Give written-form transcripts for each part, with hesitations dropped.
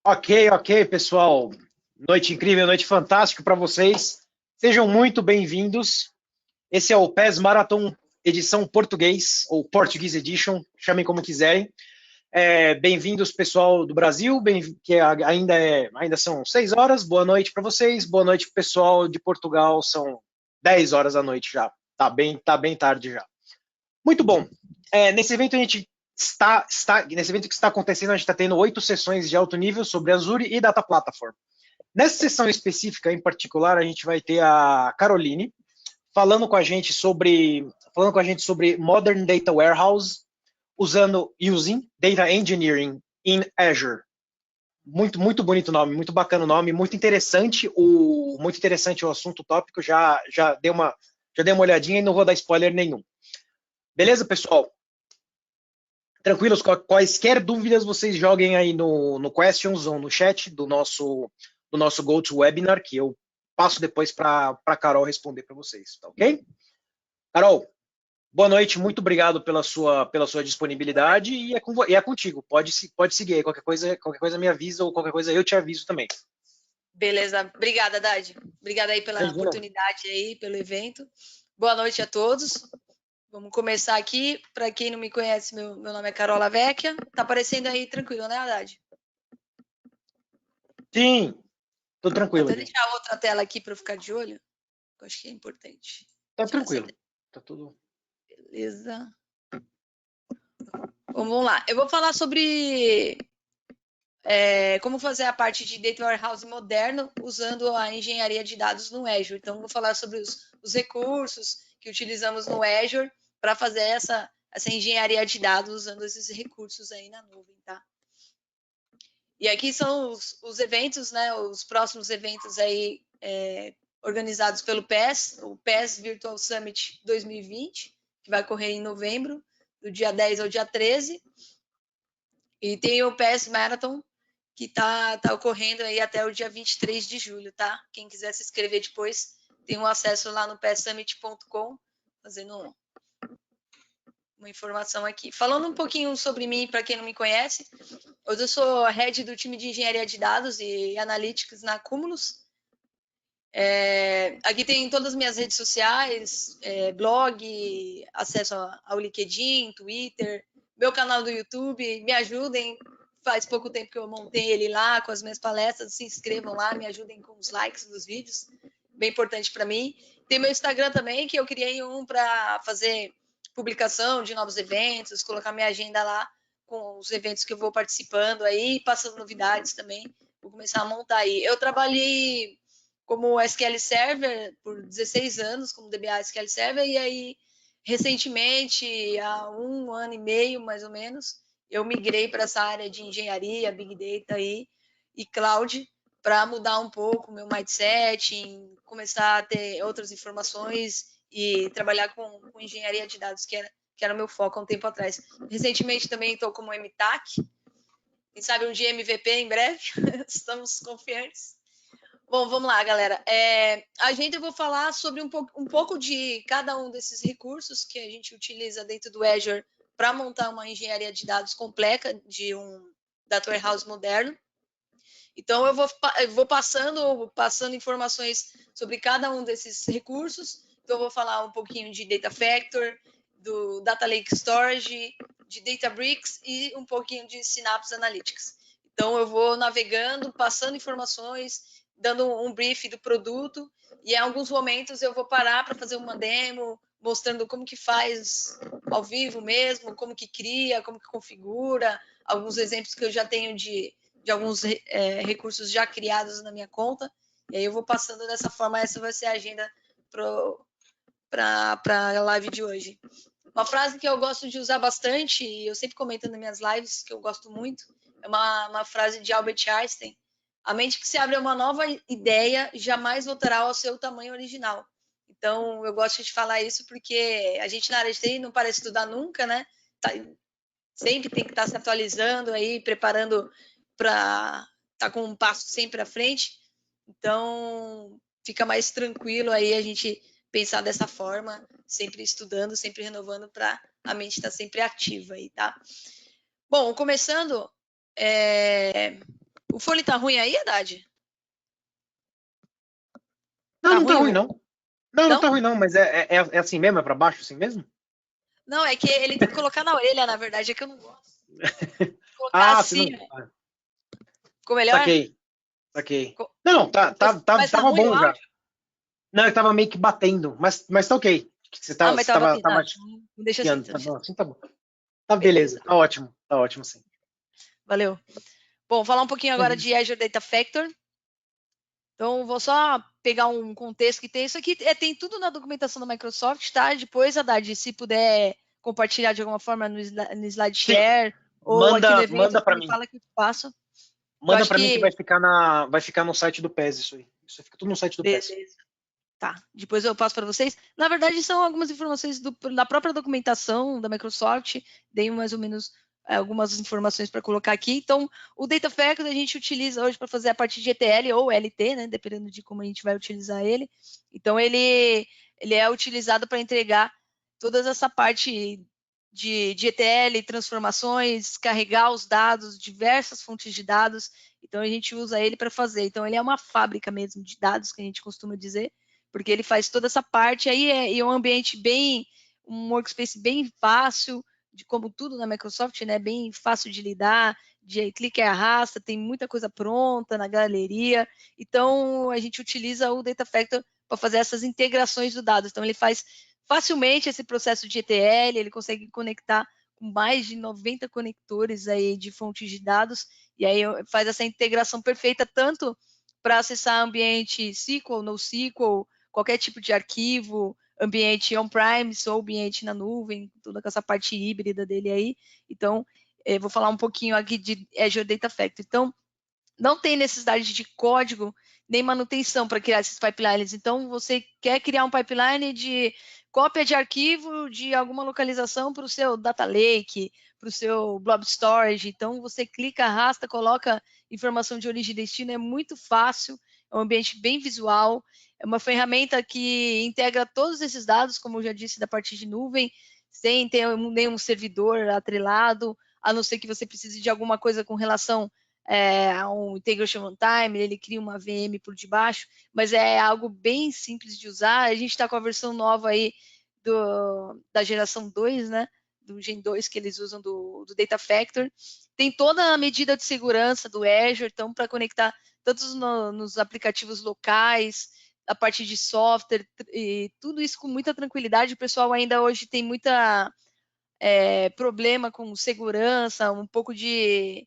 Ok, pessoal. Noite incrível, noite fantástica para vocês. Sejam muito bem-vindos. Esse é o PES Marathon edição português, ou Portuguese Edition, chamem como quiserem. Bem-vindos, pessoal do Brasil, ainda são 6 horas. Boa noite para vocês. Boa noite, pessoal de Portugal. São 10 horas da noite já. Tá bem tarde já. Muito bom. Nesse evento nesse evento que está acontecendo, a gente está tendo 8 sessões de alto nível sobre Azure e Data Platform. Nessa sessão específica, em particular, a gente vai ter a Caroline falando com a gente sobre Modern Data Warehouse using Data Engineering in Azure. Muito bonito nome, muito bacana o nome, muito interessante o assunto tópico. Já dei uma olhadinha e não vou dar spoiler nenhum. Beleza, pessoal? Tranquilos, quaisquer dúvidas vocês joguem aí no Questions ou no chat do nosso GoToWebinar, que eu passo depois para a Carol responder para vocês, tá ok? Carol, boa noite, muito obrigado pela sua disponibilidade e é contigo, pode seguir aí, qualquer coisa me avisa ou qualquer coisa eu te aviso também. Beleza, obrigada, Dade. Obrigada aí pela oportunidade aí, pelo evento. Boa noite a todos. Vamos começar aqui. Para quem não me conhece, meu nome é Carola Vecchia. Tá aparecendo aí tranquilo, né, Haddad? Sim, tô tranquilo. Vou deixar outra tela aqui para eu ficar de olho. Eu acho que é importante. Tá tranquilo. Tá tudo. Beleza. Bom, vamos lá. Eu vou falar sobre como fazer a parte de Data Warehouse moderno usando a engenharia de dados no Azure. Então, vou falar sobre os recursos que utilizamos no Azure para fazer essa engenharia de dados usando esses recursos aí na nuvem, tá? E aqui são os eventos, né? Os próximos eventos aí organizados pelo PES, o PES Virtual Summit 2020, que vai ocorrer em novembro, do dia 10 ao dia 13. E tem o PES Marathon, que está ocorrendo aí até o dia 23 de julho, tá? Quem quiser se inscrever depois, tem um acesso lá no psummit.com, fazendo uma informação aqui. Falando um pouquinho sobre mim, para quem não me conhece, hoje eu sou a head do time de engenharia de dados e analytics na Cumulus. Aqui tem todas as minhas redes sociais, blog, acesso ao LinkedIn, Twitter, meu canal do YouTube, me ajudem. Faz pouco tempo que eu montei ele lá com as minhas palestras, se inscrevam lá, me ajudem com os likes dos vídeos, bem importante para mim. Tem meu Instagram também, que eu criei um para fazer publicação de novos eventos, colocar minha agenda lá com os eventos que eu vou participando aí, passando novidades também. Vou começar a montar aí. Eu trabalhei como SQL Server por 16 anos, como DBA SQL Server, e aí, recentemente, há 1 ano e meio, mais ou menos, eu migrei para essa área de engenharia, Big Data aí, e Cloud, para mudar um pouco o meu mindset, começar a ter outras informações e trabalhar com engenharia de dados, que era o meu foco há um tempo atrás. Recentemente também estou como MTAC, quem sabe um dia MVP em breve, estamos confiantes. Bom, vamos lá, galera. Eu vou falar sobre um pouco de cada um desses recursos que a gente utiliza dentro do Azure para montar uma engenharia de dados completa de um Data Warehouse moderno. Então, eu vou passando informações sobre cada um desses recursos. Então, eu vou falar um pouquinho de Data Factor, do Data Lake Storage, de Databricks e um pouquinho de Synapse Analytics. Então, eu vou navegando, passando informações, dando um brief do produto, e em alguns momentos eu vou parar para fazer uma demo, mostrando como que faz ao vivo mesmo, como que cria, como que configura, alguns exemplos que eu já tenho de alguns recursos já criados na minha conta, e aí eu vou passando dessa forma. Essa vai ser a agenda para a live de hoje. Uma frase que eu gosto de usar bastante, e eu sempre comento nas minhas lives, que eu gosto muito, é uma frase de Albert Einstein: a mente que se abre a uma nova ideia jamais voltará ao seu tamanho original. Então, eu gosto de falar isso porque a gente na área de TI não para de estudar nunca, né? Sempre tem que estar se atualizando aí, preparando para estar com um passo sempre à frente. Então, fica mais tranquilo aí a gente pensar dessa forma, sempre estudando, sempre renovando, para a mente estar sempre ativa aí, tá? Bom, começando, O fone tá ruim aí, Haddad? Não, Tá não tá ruim? ruim, não. Não, não Não? tá ruim, não, mas é assim mesmo? É pra baixo assim mesmo? Não, é que ele tem que colocar na orelha, na verdade, é que eu não gosto. Colocar Ah, você assim, não. ficou melhor? Saquei, saquei. Não, Mas tá tava ruim o bom já. áudio? Não, ele tava meio que batendo, mas tá ok. Ah, mas Você tava tava, batendo. tava Ah, então não deixa assim, chiando, então tá deixa bom, assim. assim tá bom. Tá beleza, Beleza, tá ótimo sim. valeu. Bom, falar um pouquinho agora Uhum. de Azure Data Factor. Então, vou só pegar um contexto que tem. Isso aqui tem tudo na documentação da Microsoft, tá? Depois, Haddad, se puder compartilhar de alguma forma no Sim, SlideShare ou aqui no evento, manda para me mim. fala que eu faço. Eu Manda acho para mim que que... vai ficar no site do PES isso aí. Isso fica tudo no site do PES. Beleza. Tá, depois eu passo para vocês. Na verdade, são algumas informações da própria documentação da Microsoft. Dei mais ou menos algumas informações para colocar aqui. Então, o Data Factory a gente utiliza hoje para fazer a parte de ETL ou LT, né? Dependendo de como a gente vai utilizar ele. Então, ele é utilizado para entregar toda essa parte de ETL, transformações, carregar os dados, diversas fontes de dados. Então, a gente usa ele para fazer. Então, ele é uma fábrica mesmo de dados, que a gente costuma dizer, porque ele faz toda essa parte aí, é um ambiente bem, um workspace bem fácil, de como tudo na Microsoft, né, bem fácil de lidar, de clica e arrasta, tem muita coisa pronta na galeria. Então, a gente utiliza o Data Factor para fazer essas integrações do dados. Então, ele faz facilmente esse processo de ETL, ele consegue conectar com mais de 90 conectores aí de fontes de dados, e aí faz essa integração perfeita, tanto para acessar ambiente SQL, NoSQL, qualquer tipo de arquivo, ambiente on-premise ou ambiente na nuvem, toda essa parte híbrida dele aí. Então, vou falar um pouquinho aqui de Azure Data Factory. Então, não tem necessidade de código nem manutenção para criar esses pipelines. Então, você quer criar um pipeline de cópia de arquivo de alguma localização para o seu data lake, para o seu blob storage. Então, você clica, arrasta, coloca informação de origem e destino. É muito fácil, é um ambiente bem visual. É uma ferramenta que integra todos esses dados, como eu já disse, da parte de nuvem, sem ter nenhum servidor atrelado, a não ser que você precise de alguma coisa com relação um Integration Runtime, ele cria uma VM por debaixo, mas é algo bem simples de usar. A gente está com a versão nova aí da geração 2, né? Do Gen 2 que eles usam do Data Factor. Tem toda a medida de segurança do Azure, então, para conectar tanto nos aplicativos locais, a parte de software, e tudo isso com muita tranquilidade. O pessoal ainda hoje tem muita problema com segurança, um pouco de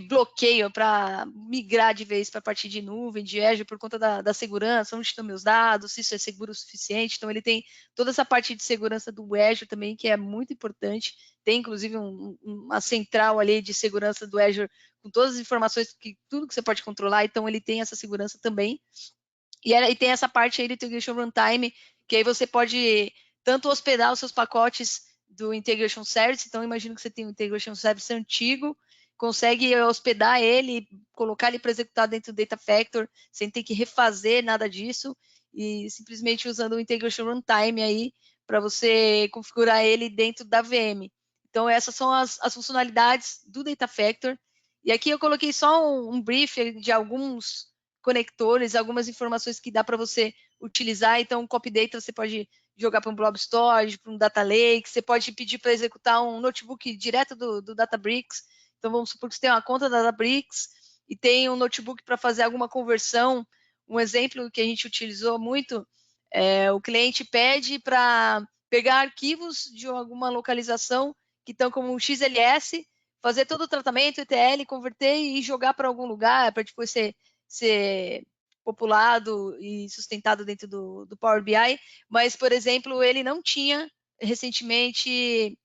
bloqueio para migrar de vez para a parte de nuvem, de Azure, por conta da segurança, onde estão meus dados, se isso é seguro o suficiente. Então, ele tem toda essa parte de segurança do Azure também, que é muito importante. Tem, inclusive, uma central ali de segurança do Azure, com todas as informações, tudo que você pode controlar. Então, ele tem essa segurança também. E tem essa parte aí do Integration Runtime, que aí você pode tanto hospedar os seus pacotes do Integration Service. Então, imagino que você tem um Integration Service antigo, consegue hospedar ele, colocar ele para executar dentro do Data Factor, sem ter que refazer nada disso, e simplesmente usando o Integration Runtime aí, para você configurar ele dentro da VM. Então, essas são as funcionalidades do Data Factor. E aqui eu coloquei só um brief de alguns conectores, algumas informações que dá para você utilizar. Então, o copy data você pode jogar para um blob storage, para um data lake, você pode pedir para executar um notebook direto do Databricks. Então, vamos supor que você tem uma conta da Databricks e tem um notebook para fazer alguma conversão. Um exemplo que a gente utilizou muito, o cliente pede para pegar arquivos de alguma localização que estão como XLS, fazer todo o tratamento, ETL, converter e jogar para algum lugar, para depois ser populado e sustentado dentro do Power BI. Mas, por exemplo, ele não tinha recentemente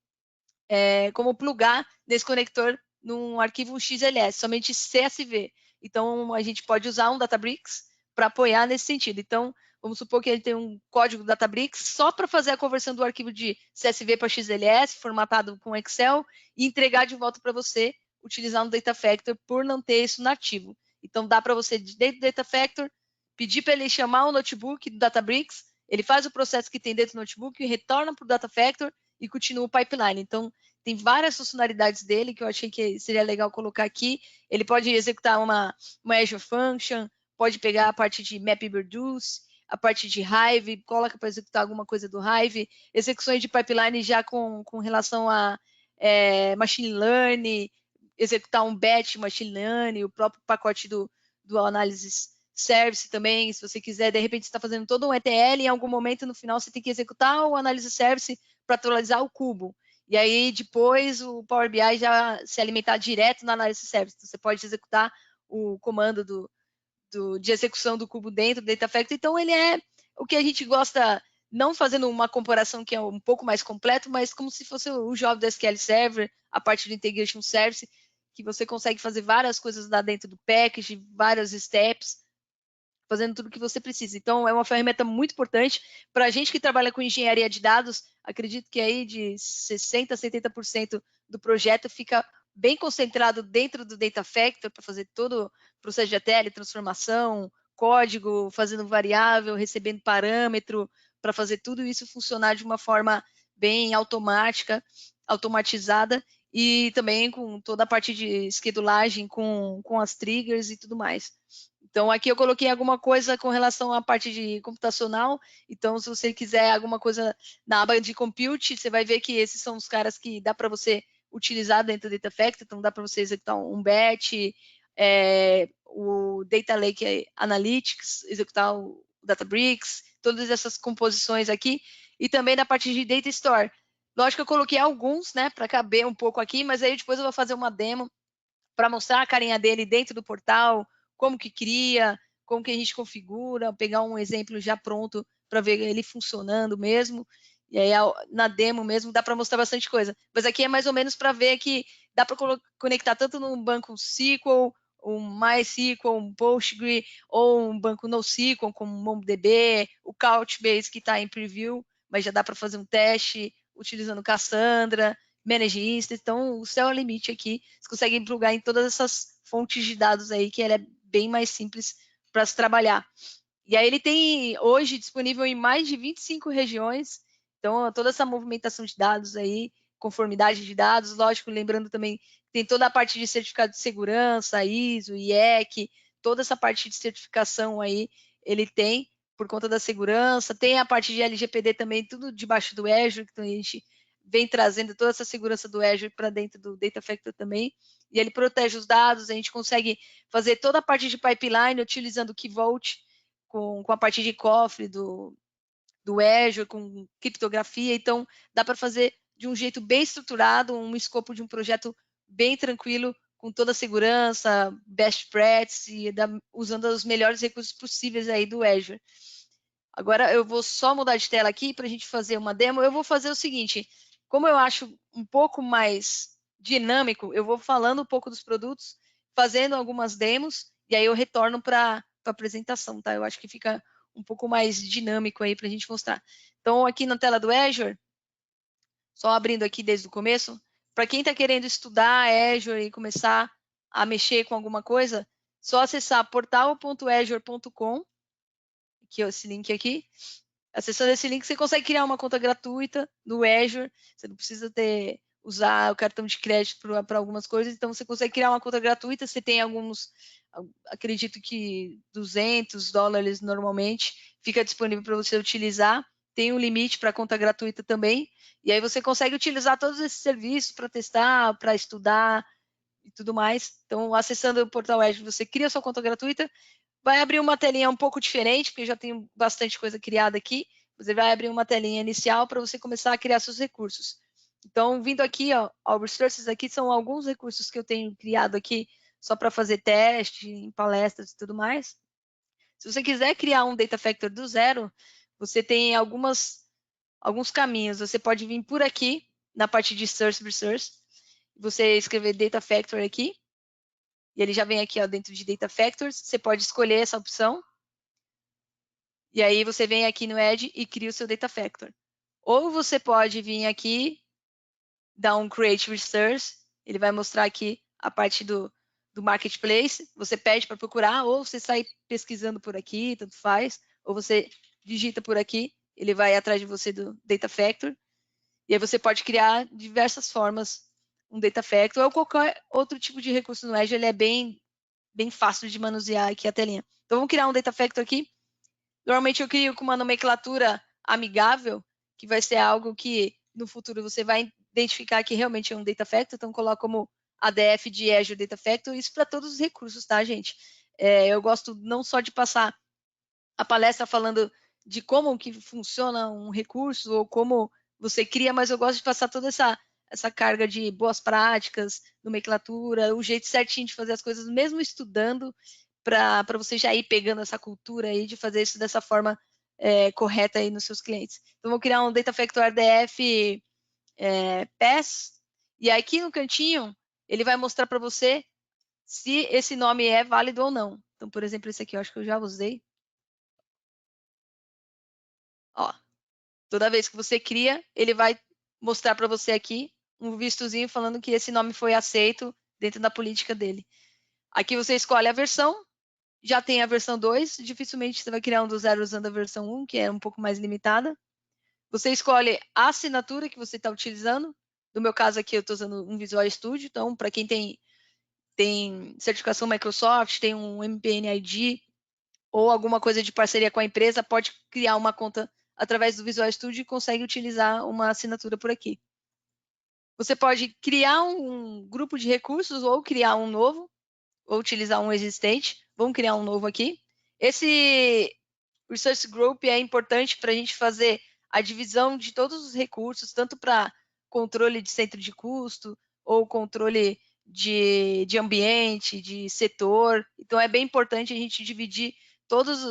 como plugar nesse conector num arquivo XLS, somente CSV. Então, a gente pode usar um Databricks para apoiar nesse sentido. Então, vamos supor que ele tem um código Databricks só para fazer a conversão do arquivo de CSV para XLS, formatado com Excel, e entregar de volta para você, utilizar um Data Factor por não ter isso nativo. Então, dá para você, dentro do Data Factor, pedir para ele chamar o notebook do Databricks, ele faz o processo que tem dentro do notebook, retorna para o Data Factor e continua o pipeline. Então, tem várias funcionalidades dele que eu achei que seria legal colocar aqui. Ele pode executar uma Azure Function, pode pegar a parte de MapReduce, a parte de Hive, coloca para executar alguma coisa do Hive, execuções de pipeline já com relação a Machine Learning, executar um batch Machine Learning, o próprio pacote do Analysis Service também, se você quiser, de repente você está fazendo todo um ETL, em algum momento no final você tem que executar o Analysis Service para atualizar o cubo. E aí depois o Power BI já se alimentar direto na Analysis Service. Então, você pode executar o comando de execução do cubo dentro do Data Factory. Então, ele é o que a gente gosta, não fazendo uma comparação que é um pouco mais completo, mas como se fosse o job do SQL Server, a parte do Integration Service, que você consegue fazer várias coisas lá dentro do package, vários steps, fazendo tudo o que você precisa. Então, é uma ferramenta muito importante para a gente que trabalha com engenharia de dados. Acredito que aí de 60% a 70% do projeto fica bem concentrado dentro do Data Factory para fazer todo o processo de ETL, transformação, código, fazendo variável, recebendo parâmetro, para fazer tudo isso funcionar de uma forma bem automática, automatizada, e também com toda a parte de schedulagem, com as triggers e tudo mais. Então, aqui eu coloquei alguma coisa com relação à parte de computacional. Então, se você quiser alguma coisa na aba de compute, você vai ver que esses são os caras que dá para você utilizar dentro do Data Factory. Então, dá para você executar um batch, o Data Lake Analytics, executar o Databricks, todas essas composições aqui. E também da parte de Data Store. Lógico que eu coloquei alguns, né, para caber um pouco aqui, mas aí depois eu vou fazer uma demo para mostrar a carinha dele dentro do portal, como que cria, como que a gente configura, pegar um exemplo já pronto para ver ele funcionando mesmo. E aí, na demo mesmo, dá para mostrar bastante coisa. Mas aqui é mais ou menos para ver que dá para conectar tanto num banco SQL, um MySQL, um Postgre, ou um banco NoSQL, como o MongoDB, o Couchbase, que está em preview, mas já dá para fazer um teste utilizando Cassandra, Manage Instance. Então, o céu é o limite aqui. Você consegue plugar em todas essas fontes de dados aí, que ela é bem mais simples para se trabalhar. E aí ele tem hoje disponível em mais de 25 regiões. Então, toda essa movimentação de dados aí, conformidade de dados, lógico, lembrando também, tem toda a parte de certificado de segurança, ISO, IEC, toda essa parte de certificação aí, ele tem, por conta da segurança. Tem a parte de LGPD também, tudo debaixo do Azure, então a gente vem trazendo toda essa segurança do Azure para dentro do Data Factory também. E ele protege os dados, a gente consegue fazer toda a parte de pipeline utilizando o Key Vault, com a parte de cofre do Azure, com criptografia. Então, dá para fazer de um jeito bem estruturado, um escopo de um projeto bem tranquilo, com toda a segurança, best practice, e usando os melhores recursos possíveis aí do Azure. Agora, eu vou só mudar de tela aqui para a gente fazer uma demo. Eu vou fazer o seguinte, como eu acho um pouco mais dinâmico, eu vou falando um pouco dos produtos, fazendo algumas demos, e aí eu retorno para a apresentação, tá? Eu acho que fica um pouco mais dinâmico aí para a gente mostrar. Então, aqui na tela do Azure, só abrindo aqui desde o começo, para quem está querendo estudar Azure e começar a mexer com alguma coisa, só acessar portal.azure.com, que é esse link aqui. Acessando esse link, você consegue criar uma conta gratuita no Azure. Você não precisa usar o cartão de crédito para algumas coisas. Então, você consegue criar uma conta gratuita. Você tem alguns, acredito que $200 normalmente, fica disponível para você utilizar. Tem um limite para conta gratuita também. E aí você consegue utilizar todos esses serviços para testar, para estudar e tudo mais. Então, acessando o portal Azure, você cria sua conta gratuita. Vai abrir uma telinha um pouco diferente, porque já tem bastante coisa criada aqui. Você vai abrir uma telinha inicial para você começar a criar seus recursos. Então, vindo aqui, ó, ao Resources, aqui são alguns recursos que eu tenho criado aqui só para fazer teste, em palestras e tudo mais. Se você quiser criar um Data Factory do zero, você tem alguns caminhos. Você pode vir por aqui, na parte de Source Resource, você escrever Data Factory aqui, e ele já vem aqui, ó, dentro de Data Factors. Você pode escolher essa opção. E aí você vem aqui no Edge e cria o seu Data Factor. Ou você pode vir aqui, dar um Create Resource. Ele vai mostrar aqui a parte do Marketplace. Você pede para procurar, ou você sai pesquisando por aqui, tanto faz. Ou você digita por aqui, ele vai atrás de você do Data Factor. E aí você pode criar diversas formas um Data Factory ou qualquer outro tipo de recurso no Azure. Ele é bem fácil de manusear aqui a telinha. Então, vamos criar um Data Factory aqui. Normalmente eu crio com uma nomenclatura amigável, que vai ser algo que no futuro você vai identificar que realmente é um Data Factory. Então, coloco como ADF de Azure Data Factory, isso para todos os recursos, tá, gente? Eu gosto não só de passar a palestra falando de como que funciona um recurso ou como você cria, mas eu gosto de passar toda essa carga de boas práticas, nomenclatura, o jeito certinho de fazer as coisas, mesmo estudando, para você já ir pegando essa cultura aí de fazer isso dessa forma correta aí nos seus clientes. Então, vou criar um Data Factory RDF PES, e aqui no cantinho, ele vai mostrar para você se esse nome é válido ou não. Então, por exemplo, esse aqui eu acho que eu já usei. Ó, toda vez que você cria, ele vai mostrar para você aqui um vistozinho falando que esse nome foi aceito dentro da política dele. Aqui você escolhe a versão, já tem a versão 2, dificilmente você vai criar um do zero usando a versão 1, que é um pouco mais limitada. Você escolhe a assinatura que você está utilizando. No meu caso aqui, eu estou usando um Visual Studio, então para quem tem certificação Microsoft, tem um MPN ID ou alguma coisa de parceria com a empresa, pode criar uma conta através do Visual Studio e consegue utilizar uma assinatura por aqui. Você pode criar um grupo de recursos ou criar um novo, ou utilizar um existente. Vamos criar um novo aqui. Esse Resource Group é importante para a gente fazer a divisão de todos os recursos, tanto para controle de centro de custo ou controle de ambiente, de setor. Então, é bem importante a gente dividir todos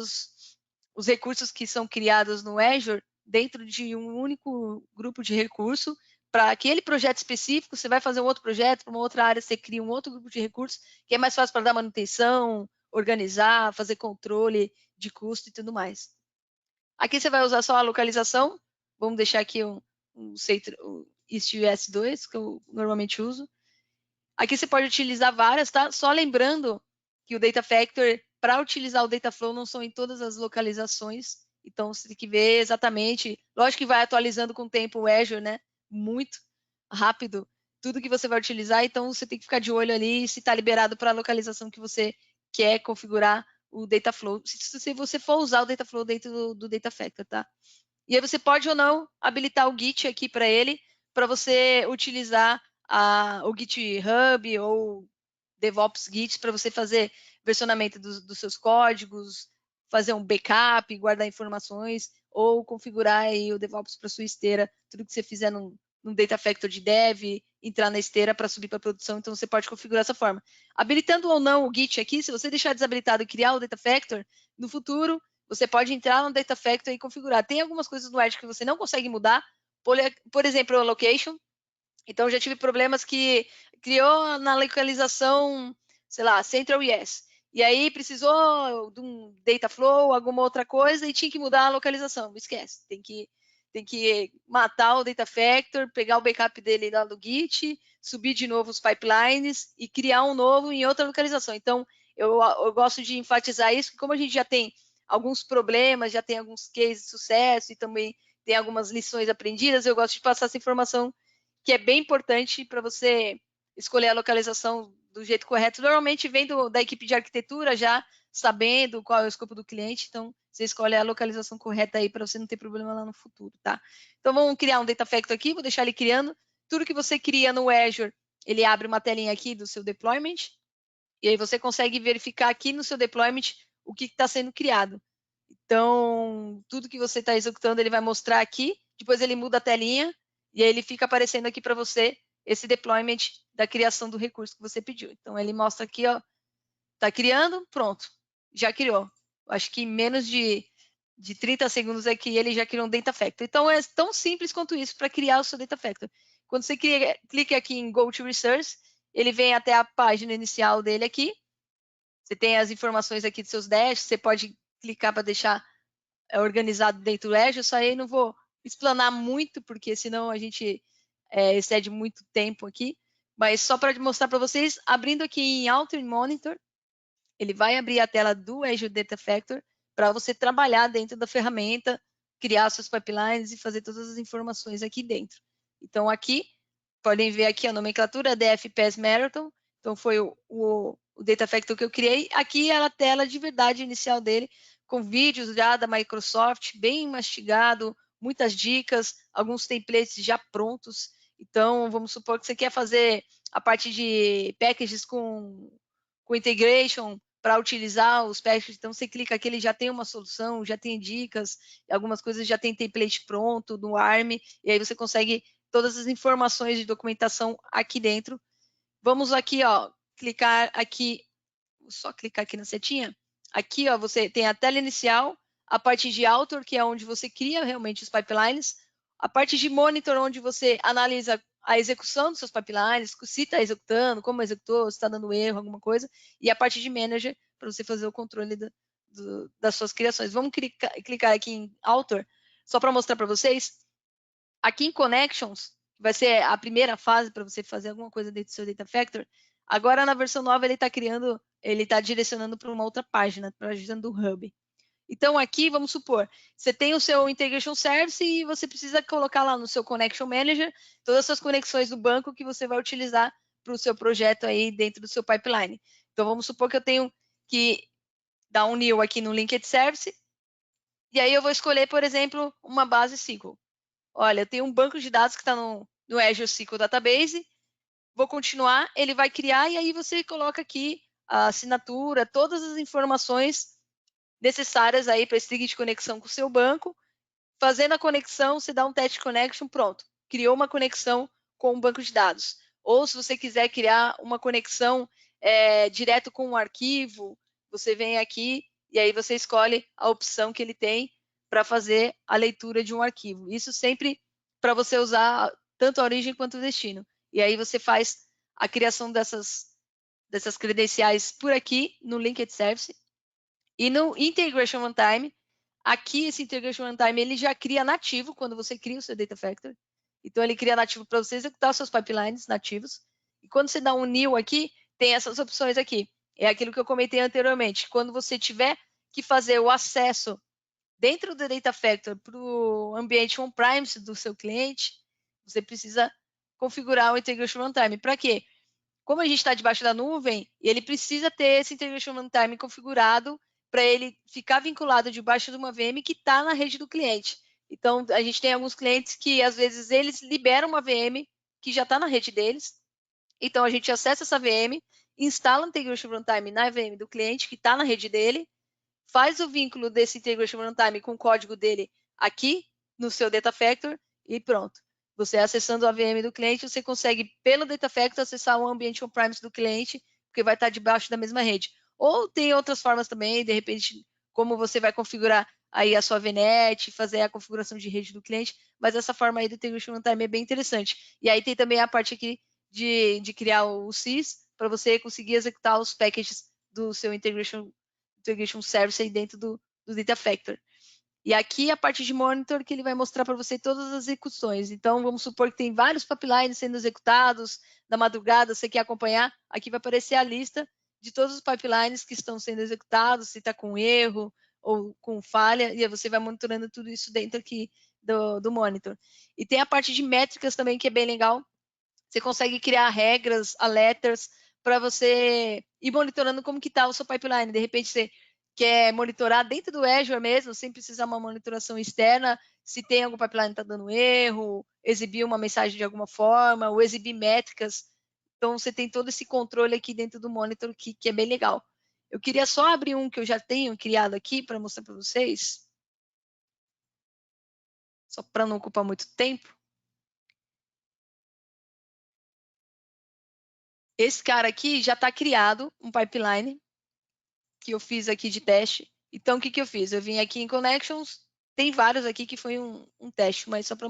os recursos que são criados no Azure dentro de um único grupo de recurso. Para aquele projeto específico, você vai fazer um outro projeto, para uma outra área você cria um outro grupo de recursos, que é mais fácil para dar manutenção, organizar, fazer controle de custo e tudo mais. Aqui você vai usar só a localização. Vamos deixar aqui o EastUS 2, que eu normalmente uso. Aqui você pode utilizar várias, tá? Só lembrando que o Data Factory, para utilizar o Dataflow, não são em todas as localizações. Então, você tem que ver exatamente. Lógico que vai atualizando com o tempo o Azure, né? Muito rápido. Tudo que você vai utilizar. Então, você tem que ficar de olho ali se está liberado para a localização que você quer configurar o Dataflow. Se você for usar o Dataflow dentro do Data Factory, tá? E aí você pode ou não habilitar o Git aqui para ele, para você utilizar o GitHub ou DevOps Git para você fazer versionamento dos seus códigos, fazer um backup, guardar informações, ou configurar aí o DevOps para sua esteira, tudo que você fizer num Data Factory de Dev, entrar na esteira para subir para produção, então você pode configurar dessa forma. Habilitando ou não o Git aqui, se você deixar desabilitado e criar o Data Factory, no futuro, você pode entrar no Data Factory e configurar. Tem algumas coisas no Edge que você não consegue mudar, por exemplo, a location. Então, já tive problemas que criou na localização, sei lá, Central Yes. E aí precisou de um Dataflow, alguma outra coisa, e tinha que mudar a localização. Esquece. Tem que matar o Data Factor, pegar o backup dele lá do Git, subir de novo os pipelines e criar um novo em outra localização. Então, eu gosto de enfatizar isso, porque como a gente já tem alguns problemas, já tem alguns cases de sucesso e também tem algumas lições aprendidas, eu gosto de passar essa informação que é bem importante para você escolher a localização do jeito correto. Normalmente vem da equipe de arquitetura já sabendo qual é o escopo do cliente, então você escolhe a localização correta aí para você não ter problema lá no futuro, tá? Então vamos criar um Data Factory aqui, vou deixar ele criando. Tudo que você cria no Azure, ele abre uma telinha aqui do seu deployment, e aí você consegue verificar aqui no seu deployment o que está sendo criado. Então, tudo que você está executando, ele vai mostrar aqui, depois ele muda a telinha, e aí ele fica aparecendo aqui para você esse deployment da criação do recurso que você pediu. Então, ele mostra aqui, ó, está criando, pronto, já criou. Acho que em menos de 30 segundos aqui ele já criou um Data Factory. Então, é tão simples quanto isso para criar o seu Data Factory. Quando você clica aqui em Go to Resource, ele vem até a página inicial dele aqui. Você tem as informações aqui dos seus dashs, você pode clicar para deixar organizado dentro do Azure, só aí não vou explanar muito, porque senão a gente excede muito tempo aqui, mas só para mostrar para vocês, abrindo aqui em Alter Monitor, ele vai abrir a tela do Azure Data Factory para você trabalhar dentro da ferramenta, criar seus pipelines e fazer todas as informações aqui dentro. Então, aqui, podem ver aqui a nomenclatura DF PES Marathon. Então, foi o Data Factor que eu criei. Aqui é a tela de verdade inicial dele, com vídeos já da Microsoft, bem mastigado, muitas dicas, alguns templates já prontos. Então, vamos supor que você quer fazer a parte de packages com integration para utilizar os packages. Então, você clica aqui, ele já tem uma solução, já tem dicas, algumas coisas já tem template pronto no ARM, e aí você consegue todas as informações de documentação aqui dentro. Vamos aqui, ó, clicar aqui, vou só clicar aqui na setinha. Aqui, ó, você tem a tela inicial, a parte de author, que é onde você cria realmente os pipelines, a parte de monitor, onde você analisa a execução dos seus pipelines, se está executando, como executou, se está dando erro, alguma coisa, e a parte de manager, para você fazer o controle das suas criações. Vamos clicar aqui em author, só para mostrar para vocês. Aqui em Connections, vai ser a primeira fase para você fazer alguma coisa dentro do seu Data Factor. Agora, na versão nova, ele está direcionando para uma outra página, para a página do Hub. Então, aqui, vamos supor, você tem o seu Integration Service e você precisa colocar lá no seu Connection Manager todas as suas conexões do banco que você vai utilizar para o seu projeto aí dentro do seu pipeline. Então, vamos supor que eu tenho que dar um new aqui no Linked Service, e aí eu vou escolher, por exemplo, uma base SQL. Olha, eu tenho um banco de dados que está no Azure SQL Database, vou continuar, ele vai criar e aí você coloca aqui a assinatura, todas as informações necessárias aí para esse link de conexão com o seu banco. Fazendo a conexão, você dá um test connection, pronto. Criou uma conexão com um banco de dados. Ou se você quiser criar uma conexão direto com um arquivo, você vem aqui e aí você escolhe a opção que ele tem para fazer a leitura de um arquivo. Isso sempre para você usar tanto a origem quanto o destino. E aí você faz a criação dessas credenciais por aqui no Linked Service. E no Integration Runtime, aqui esse Integration Runtime ele já cria nativo quando você cria o seu Data Factory. Então ele cria nativo para você executar os seus pipelines nativos. E quando você dá um new aqui, tem essas opções aqui. É aquilo que eu comentei anteriormente. Quando você tiver que fazer o acesso dentro do Data Factory para o ambiente on-premise do seu cliente, você precisa configurar o Integration Runtime. Para quê? Como a gente está debaixo da nuvem, ele precisa ter esse Integration Runtime configurado para ele ficar vinculado debaixo de uma VM que está na rede do cliente. Então, a gente tem alguns clientes que, às vezes, eles liberam uma VM que já está na rede deles. Então, a gente acessa essa VM, instala o Integration Runtime na VM do cliente que está na rede dele, faz o vínculo desse Integration Runtime com o código dele aqui no seu Data Factor e pronto. Você acessando a VM do cliente, você consegue, pelo Data Factor, acessar o ambiente on-premise do cliente, porque vai estar debaixo da mesma rede. Ou tem outras formas também, de repente, como você vai configurar aí a sua VNet, fazer a configuração de rede do cliente, mas essa forma aí do Integration Runtime é bem interessante. E aí tem também a parte aqui de criar o SYS, para você conseguir executar os packages do seu Integration Service aí dentro do Data Factor. E aqui a parte de monitor que ele vai mostrar para você todas as execuções. Então, vamos supor que tem vários pipelines sendo executados na madrugada, você quer acompanhar, aqui vai aparecer a lista de todos os pipelines que estão sendo executados, se está com erro ou com falha, e aí você vai monitorando tudo isso dentro aqui do monitor. E tem a parte de métricas também, que é bem legal. Você consegue criar regras, alertas, para você ir monitorando como que está o seu pipeline. De repente, você quer monitorar dentro do Azure mesmo, sem precisar uma monitoração externa, se tem algum pipeline que está dando erro, exibir uma mensagem de alguma forma, ou exibir métricas. Então, você tem todo esse controle aqui dentro do monitor, que é bem legal. Eu queria só abrir um que eu já tenho criado aqui para mostrar para vocês, só para não ocupar muito tempo. Esse cara aqui já está criado, um pipeline, que eu fiz aqui de teste. Então, o que eu fiz? Eu vim aqui em Connections, tem vários aqui que foi um teste, mas só para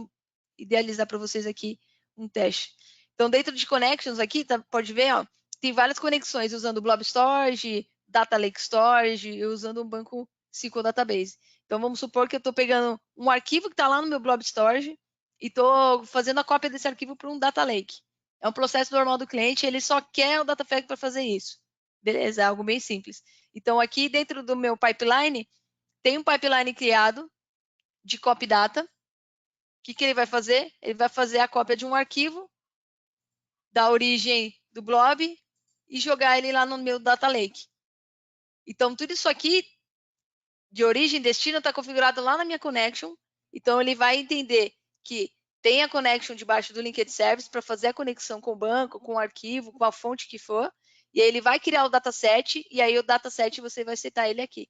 idealizar para vocês aqui um teste. Então, dentro de Connections aqui, pode ver, ó, tem várias conexões usando Blob Storage, Data Lake Storage e usando um banco SQL Database. Então, vamos supor que eu estou pegando um arquivo que está lá no meu Blob Storage e estou fazendo a cópia desse arquivo para um Data Lake. É um processo normal do cliente, ele só quer o Data Factory para fazer isso. Beleza, é algo bem simples. Então, aqui dentro do meu pipeline, tem um pipeline criado de copy data, que ele vai fazer? Ele vai fazer a cópia de um arquivo da origem do blob e jogar ele lá no meu data lake. Então, tudo isso aqui, de origem e destino, está configurado lá na minha connection. Então, ele vai entender que tem a connection debaixo do Linked Service para fazer a conexão com o banco, com o arquivo, com a fonte que for. E aí ele vai criar o dataset, e aí o dataset você vai setar ele aqui.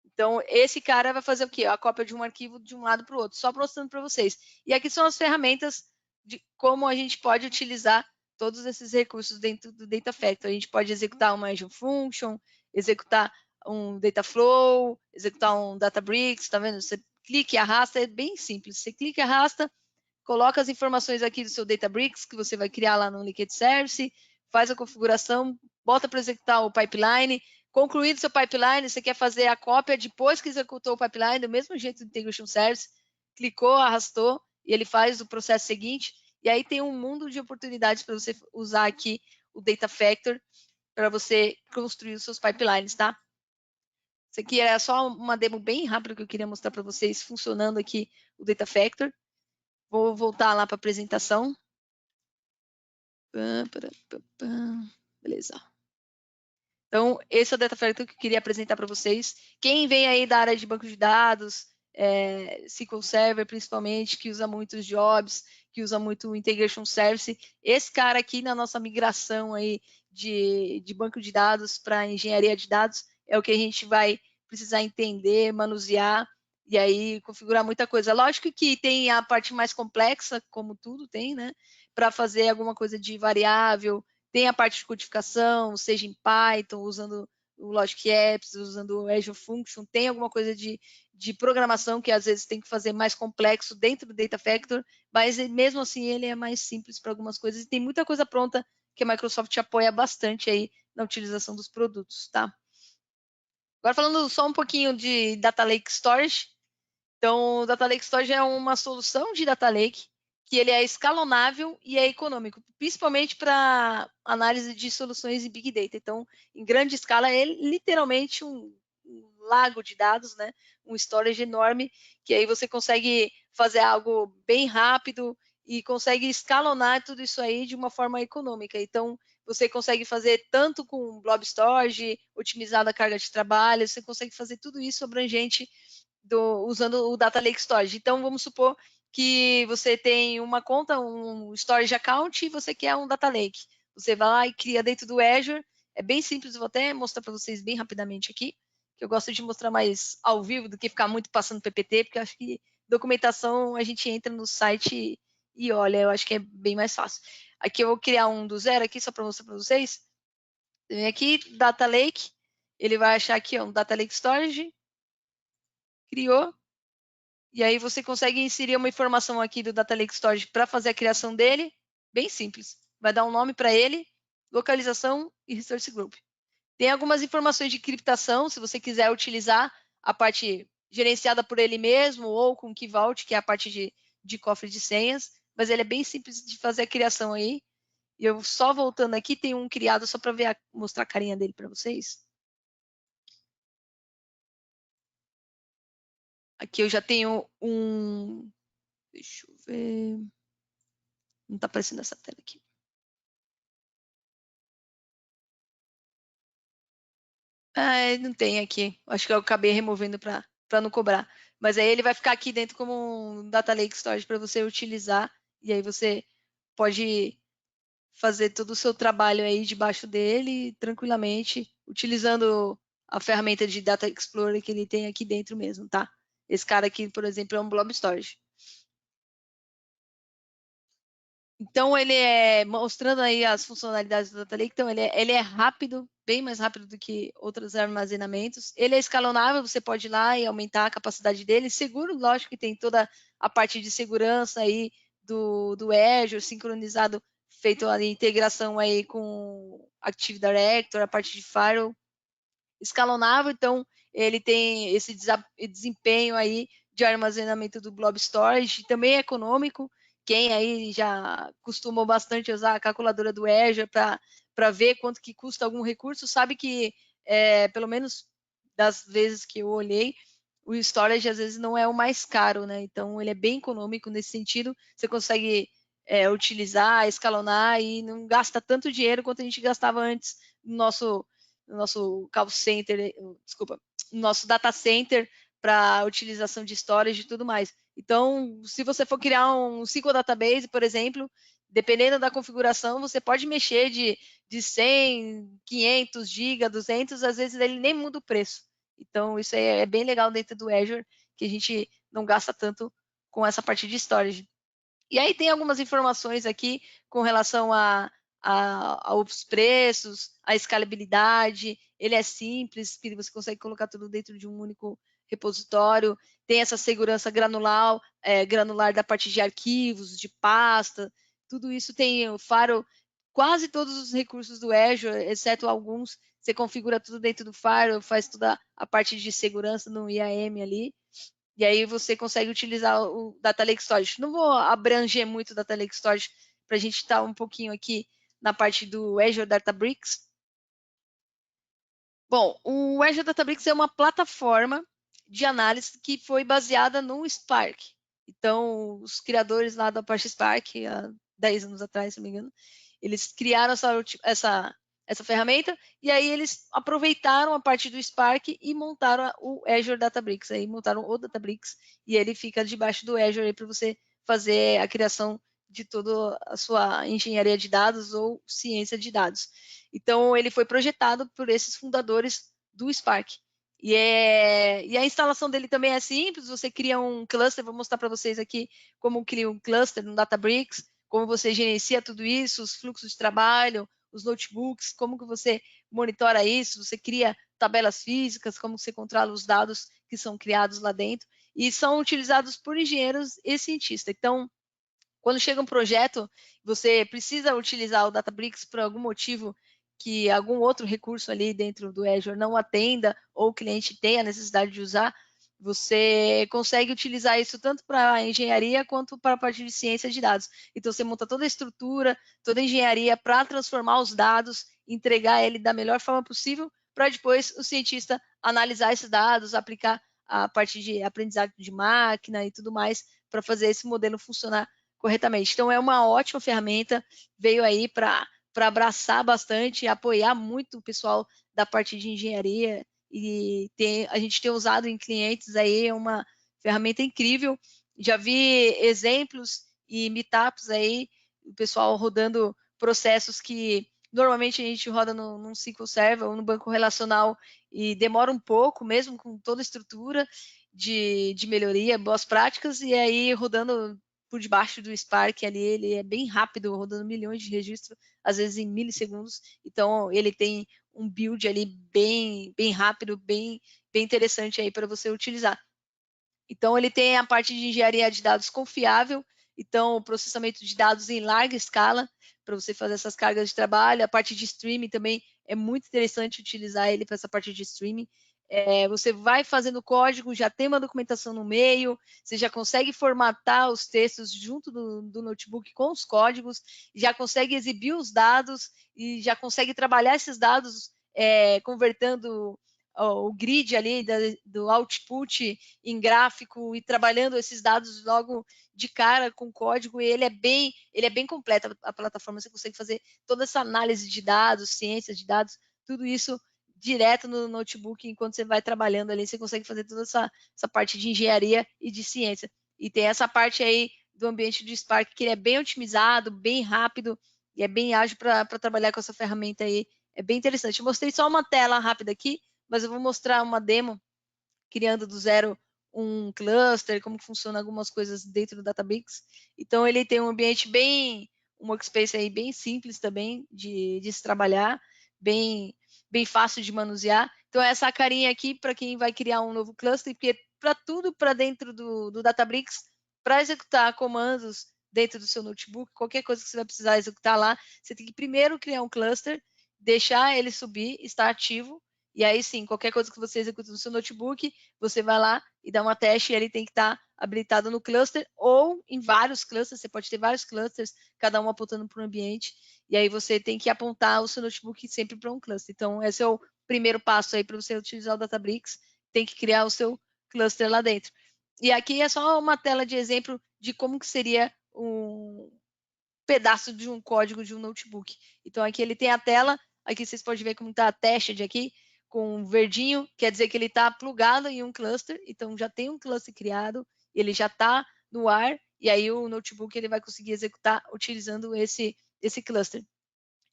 Então, esse cara vai fazer o quê? A cópia de um arquivo de um lado para o outro, só mostrando para vocês. E aqui são as ferramentas de como a gente pode utilizar todos esses recursos dentro do Data Factory. A gente pode executar uma Azure Function, executar um Dataflow, executar um Databricks, tá vendo? Você clica e arrasta, é bem simples. Você clica e arrasta, coloca as informações aqui do seu Databricks, que você vai criar lá no Linked Service, faz a configuração, bota para executar o pipeline. Concluído seu pipeline, você quer fazer a cópia depois que executou o pipeline, do mesmo jeito do Integration Service, clicou, arrastou, e ele faz o processo seguinte. E aí tem um mundo de oportunidades para você usar aqui o Data Factor para você construir os seus pipelines, tá? Isso aqui é só uma demo bem rápida que eu queria mostrar para vocês, funcionando aqui o Data Factor. Vou voltar lá para a apresentação. Beleza. Então, esse é o Data Factor que eu queria apresentar para vocês. Quem vem aí da área de banco de dados, SQL Server principalmente, que usa muito os jobs, que usa muito o Integration Service, esse cara aqui na nossa migração aí de banco de dados para engenharia de dados é o que a gente vai precisar entender, manusear e aí configurar muita coisa. Lógico que tem a parte mais complexa, como tudo tem, né? Para fazer alguma coisa de variável, tem a parte de codificação, seja em Python, usando o Logic Apps, usando o Azure Function, tem alguma coisa de programação que às vezes tem que fazer mais complexo dentro do Data Factor, mas mesmo assim ele é mais simples para algumas coisas e tem muita coisa pronta que a Microsoft apoia bastante aí na utilização dos produtos, tá? Agora falando só um pouquinho de Data Lake Storage. Então, o Data Lake Storage é uma solução de Data Lake que ele é escalonável e é econômico, principalmente para análise de soluções em Big Data. Então, em grande escala, é literalmente um lago de dados, né? Um storage enorme, que aí você consegue fazer algo bem rápido e consegue escalonar tudo isso aí de uma forma econômica. Então, você consegue fazer tanto com Blob Storage, otimizada a carga de trabalho, você consegue fazer tudo isso abrangente usando o Data Lake Storage. Então, vamos supor que você tem uma conta, um Storage Account, e você quer um Data Lake. Você vai lá e cria dentro do Azure. É bem simples, vou até mostrar para vocês bem rapidamente aqui, que eu gosto de mostrar mais ao vivo do que ficar muito passando PPT, porque eu acho que documentação a gente entra no site e olha, eu acho que é bem mais fácil. Aqui eu vou criar um do zero aqui, só para mostrar para vocês. Vem aqui, Data Lake, ele vai achar aqui ó, um Data Lake Storage, criou, e aí você consegue inserir uma informação aqui do Data Lake Storage para fazer a criação dele, bem simples. Vai dar um nome para ele, localização e Resource Group. Tem algumas informações de criptação, se você quiser utilizar a parte gerenciada por ele mesmo ou com Key Vault, que é a parte de cofre de senhas, mas ele é bem simples de fazer a criação aí. E eu só voltando aqui, tem um criado só para mostrar a carinha dele para vocês. Aqui eu já tenho um... Deixa eu ver... Não está aparecendo essa tela aqui. Ah, não tem aqui. Acho que eu acabei removendo para não cobrar. Mas aí ele vai ficar aqui dentro como um Data Lake Storage para você utilizar. E aí você pode fazer todo o seu trabalho aí debaixo dele tranquilamente, utilizando a ferramenta de Data Explorer que ele tem aqui dentro mesmo, tá? Esse cara aqui, por exemplo, é um Blob Storage. Então, ele é mostrando aí as funcionalidades do Data Lake. Então, ele é rápido, bem mais rápido do que outros armazenamentos. Ele é escalonável, você pode ir lá e aumentar a capacidade dele. Seguro, lógico que tem toda a parte de segurança aí do Azure, sincronizado, feito a integração aí com Active Directory, a parte de Firewall. Escalonável, então, ele tem esse desempenho aí de armazenamento do Blob Storage, também é econômico. Quem aí já costumou bastante usar a calculadora do Azure para ver quanto que custa algum recurso, sabe que, pelo menos das vezes que eu olhei, o storage às vezes não é o mais caro, né? Então ele é bem econômico nesse sentido. Você consegue utilizar, escalonar e não gasta tanto dinheiro quanto a gente gastava antes no nosso call center, desculpa, no nosso data center para utilização de storage e tudo mais. Então, se você for criar um SQL database, por exemplo, dependendo da configuração, você pode mexer de 100, 500 GB, 200, às vezes ele nem muda o preço. Então, isso é bem legal dentro do Azure, que a gente não gasta tanto com essa parte de storage. E aí tem algumas informações aqui com relação aos preços, a escalabilidade, ele é simples, que você consegue colocar tudo dentro de um único repositório, tem essa segurança granular, granular da parte de arquivos, de pasta, tudo isso tem o Firewall, quase todos os recursos do Azure, exceto alguns, você configura tudo dentro do Firewall, faz toda a parte de segurança no IAM ali, e aí você consegue utilizar o Data Lake Storage. Não vou abranger muito o Data Lake Storage para a gente estar um pouquinho aqui na parte do Azure Databricks. Bom, o Azure Databricks é uma plataforma de análise que foi baseada no Spark. Então, os criadores lá da Apache Spark, há 10 anos atrás, se não me engano, eles criaram essa ferramenta e aí eles aproveitaram a parte do Spark e montaram o Azure Databricks. Aí montaram o Databricks e ele fica debaixo do Azure para você fazer a criação de toda a sua engenharia de dados ou ciência de dados. Então, ele foi projetado por esses fundadores do Spark. E a instalação dele também é simples, você cria um cluster, vou mostrar para vocês aqui como cria um cluster no Databricks, como você gerencia tudo isso, os fluxos de trabalho, os notebooks, como que você monitora isso, você cria tabelas físicas, como você controla os dados que são criados lá dentro, e são utilizados por engenheiros e cientistas. Então, quando chega um projeto, você precisa utilizar o Databricks por algum motivo que algum outro recurso ali dentro do Azure não atenda ou o cliente tem a necessidade de usar, você consegue utilizar isso tanto para a engenharia quanto para a parte de ciência de dados. Então, você monta toda a estrutura, toda a engenharia para transformar os dados, entregar ele da melhor forma possível, para depois o cientista analisar esses dados, aplicar a parte de aprendizado de máquina e tudo mais, para fazer esse modelo funcionar corretamente. Então, é uma ótima ferramenta, veio aí para abraçar bastante, apoiar muito o pessoal da parte de engenharia e a gente tem usado em clientes aí, é uma ferramenta incrível. Já vi exemplos e meetups aí, o pessoal rodando processos que normalmente a gente roda num SQL Server ou no banco relacional e demora um pouco, mesmo com toda a estrutura de melhoria, boas práticas, e aí rodando por debaixo do Spark ali, ele é bem rápido, rodando milhões de registros, às vezes em milissegundos. Então, ele tem um build ali bem rápido, bem interessante aí para você utilizar. Então, ele tem a parte de engenharia de dados confiável, então, o processamento de dados em larga escala, para você fazer essas cargas de trabalho. A parte de streaming também é muito interessante utilizar ele para essa parte de streaming. Você vai fazendo código, já tem uma documentação no meio, você já consegue formatar os textos junto do notebook com os códigos, já consegue exibir os dados e já consegue trabalhar esses dados convertendo o grid ali do output em gráfico e trabalhando esses dados logo de cara com código, e ele é bem completo, a plataforma, você consegue fazer toda essa análise de dados, ciência de dados, tudo isso direto no notebook, enquanto você vai trabalhando ali, você consegue fazer toda essa parte de engenharia e de ciência. E tem essa parte aí do ambiente de Spark, que ele é bem otimizado, bem rápido, e é bem ágil para trabalhar com essa ferramenta aí, é bem interessante. Eu mostrei só uma tela rápida aqui, mas eu vou mostrar uma demo criando do zero um cluster, como funciona algumas coisas dentro do Databricks. Então, ele tem um ambiente um workspace aí bem simples também de se trabalhar, bem fácil de manusear. Então, essa carinha aqui para quem vai criar um novo cluster, porque para tudo para dentro do Databricks, para executar comandos dentro do seu notebook, qualquer coisa que você vai precisar executar lá, você tem que primeiro criar um cluster, deixar ele subir, estar ativo, e aí sim, qualquer coisa que você executa no seu notebook, você vai lá e dá uma teste e ele tem que estar habilitado no cluster ou em vários clusters, você pode ter vários clusters, cada um apontando para um ambiente, e aí você tem que apontar o seu notebook sempre para um cluster. Então, esse é o primeiro passo aí para você utilizar o Databricks, tem que criar o seu cluster lá dentro. E aqui é só uma tela de exemplo de como que seria um pedaço de um código de um notebook. Então, aqui ele tem a tela, aqui vocês podem ver como está a tested aqui, com verdinho, quer dizer que ele está plugado em um cluster, então já tem um cluster criado, ele já está no ar, e aí o notebook ele vai conseguir executar utilizando esse cluster.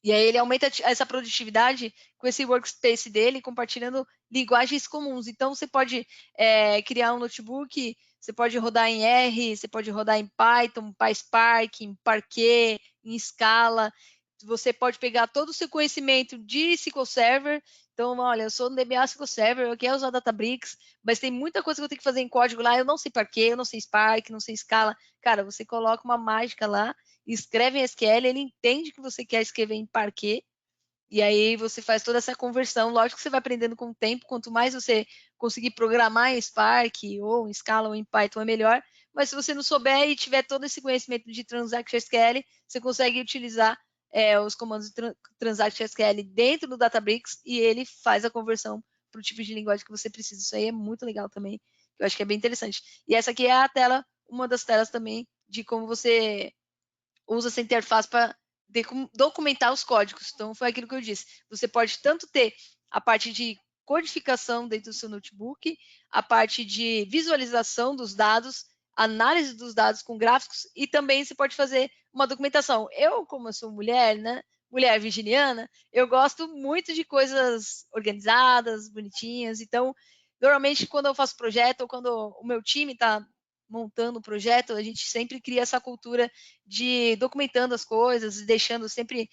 E aí ele aumenta essa produtividade com esse workspace dele, compartilhando linguagens comuns. Então, você pode criar um notebook, você pode rodar em R, você pode rodar em Python, PySpark, em Parquet, em Scala. Você pode pegar todo o seu conhecimento de SQL Server. Então, olha, eu sou no DBA SQL Server, eu quero usar Databricks, mas tem muita coisa que eu tenho que fazer em código lá. Eu não sei Parquet, eu não sei Spark, não sei Scala. Cara, você coloca uma mágica lá, escreve em SQL, ele entende que você quer escrever em Parquet, e aí você faz toda essa conversão. Lógico que você vai aprendendo com o tempo, quanto mais você conseguir programar em Spark, ou em Scala, ou em Python, é melhor. Mas se você não souber e tiver todo esse conhecimento de Transaction SQL, você consegue utilizar os comandos de Transaction SQL dentro do Databricks e ele faz a conversão para o tipo de linguagem que você precisa. Isso aí é muito legal também, eu acho que é bem interessante. E essa aqui é a tela, uma das telas também de como você usa essa interface para documentar os códigos. Então, foi aquilo que eu disse. Você pode tanto ter a parte de codificação dentro do seu notebook, a parte de visualização dos dados, análise dos dados com gráficos, e também você pode fazer uma documentação. Eu, como eu sou mulher, né? Mulher virginiana, eu gosto muito de coisas organizadas, bonitinhas. Então, normalmente, quando eu faço projeto ou quando o meu time está montando o projeto, a gente sempre cria essa cultura de documentando as coisas, deixando sempre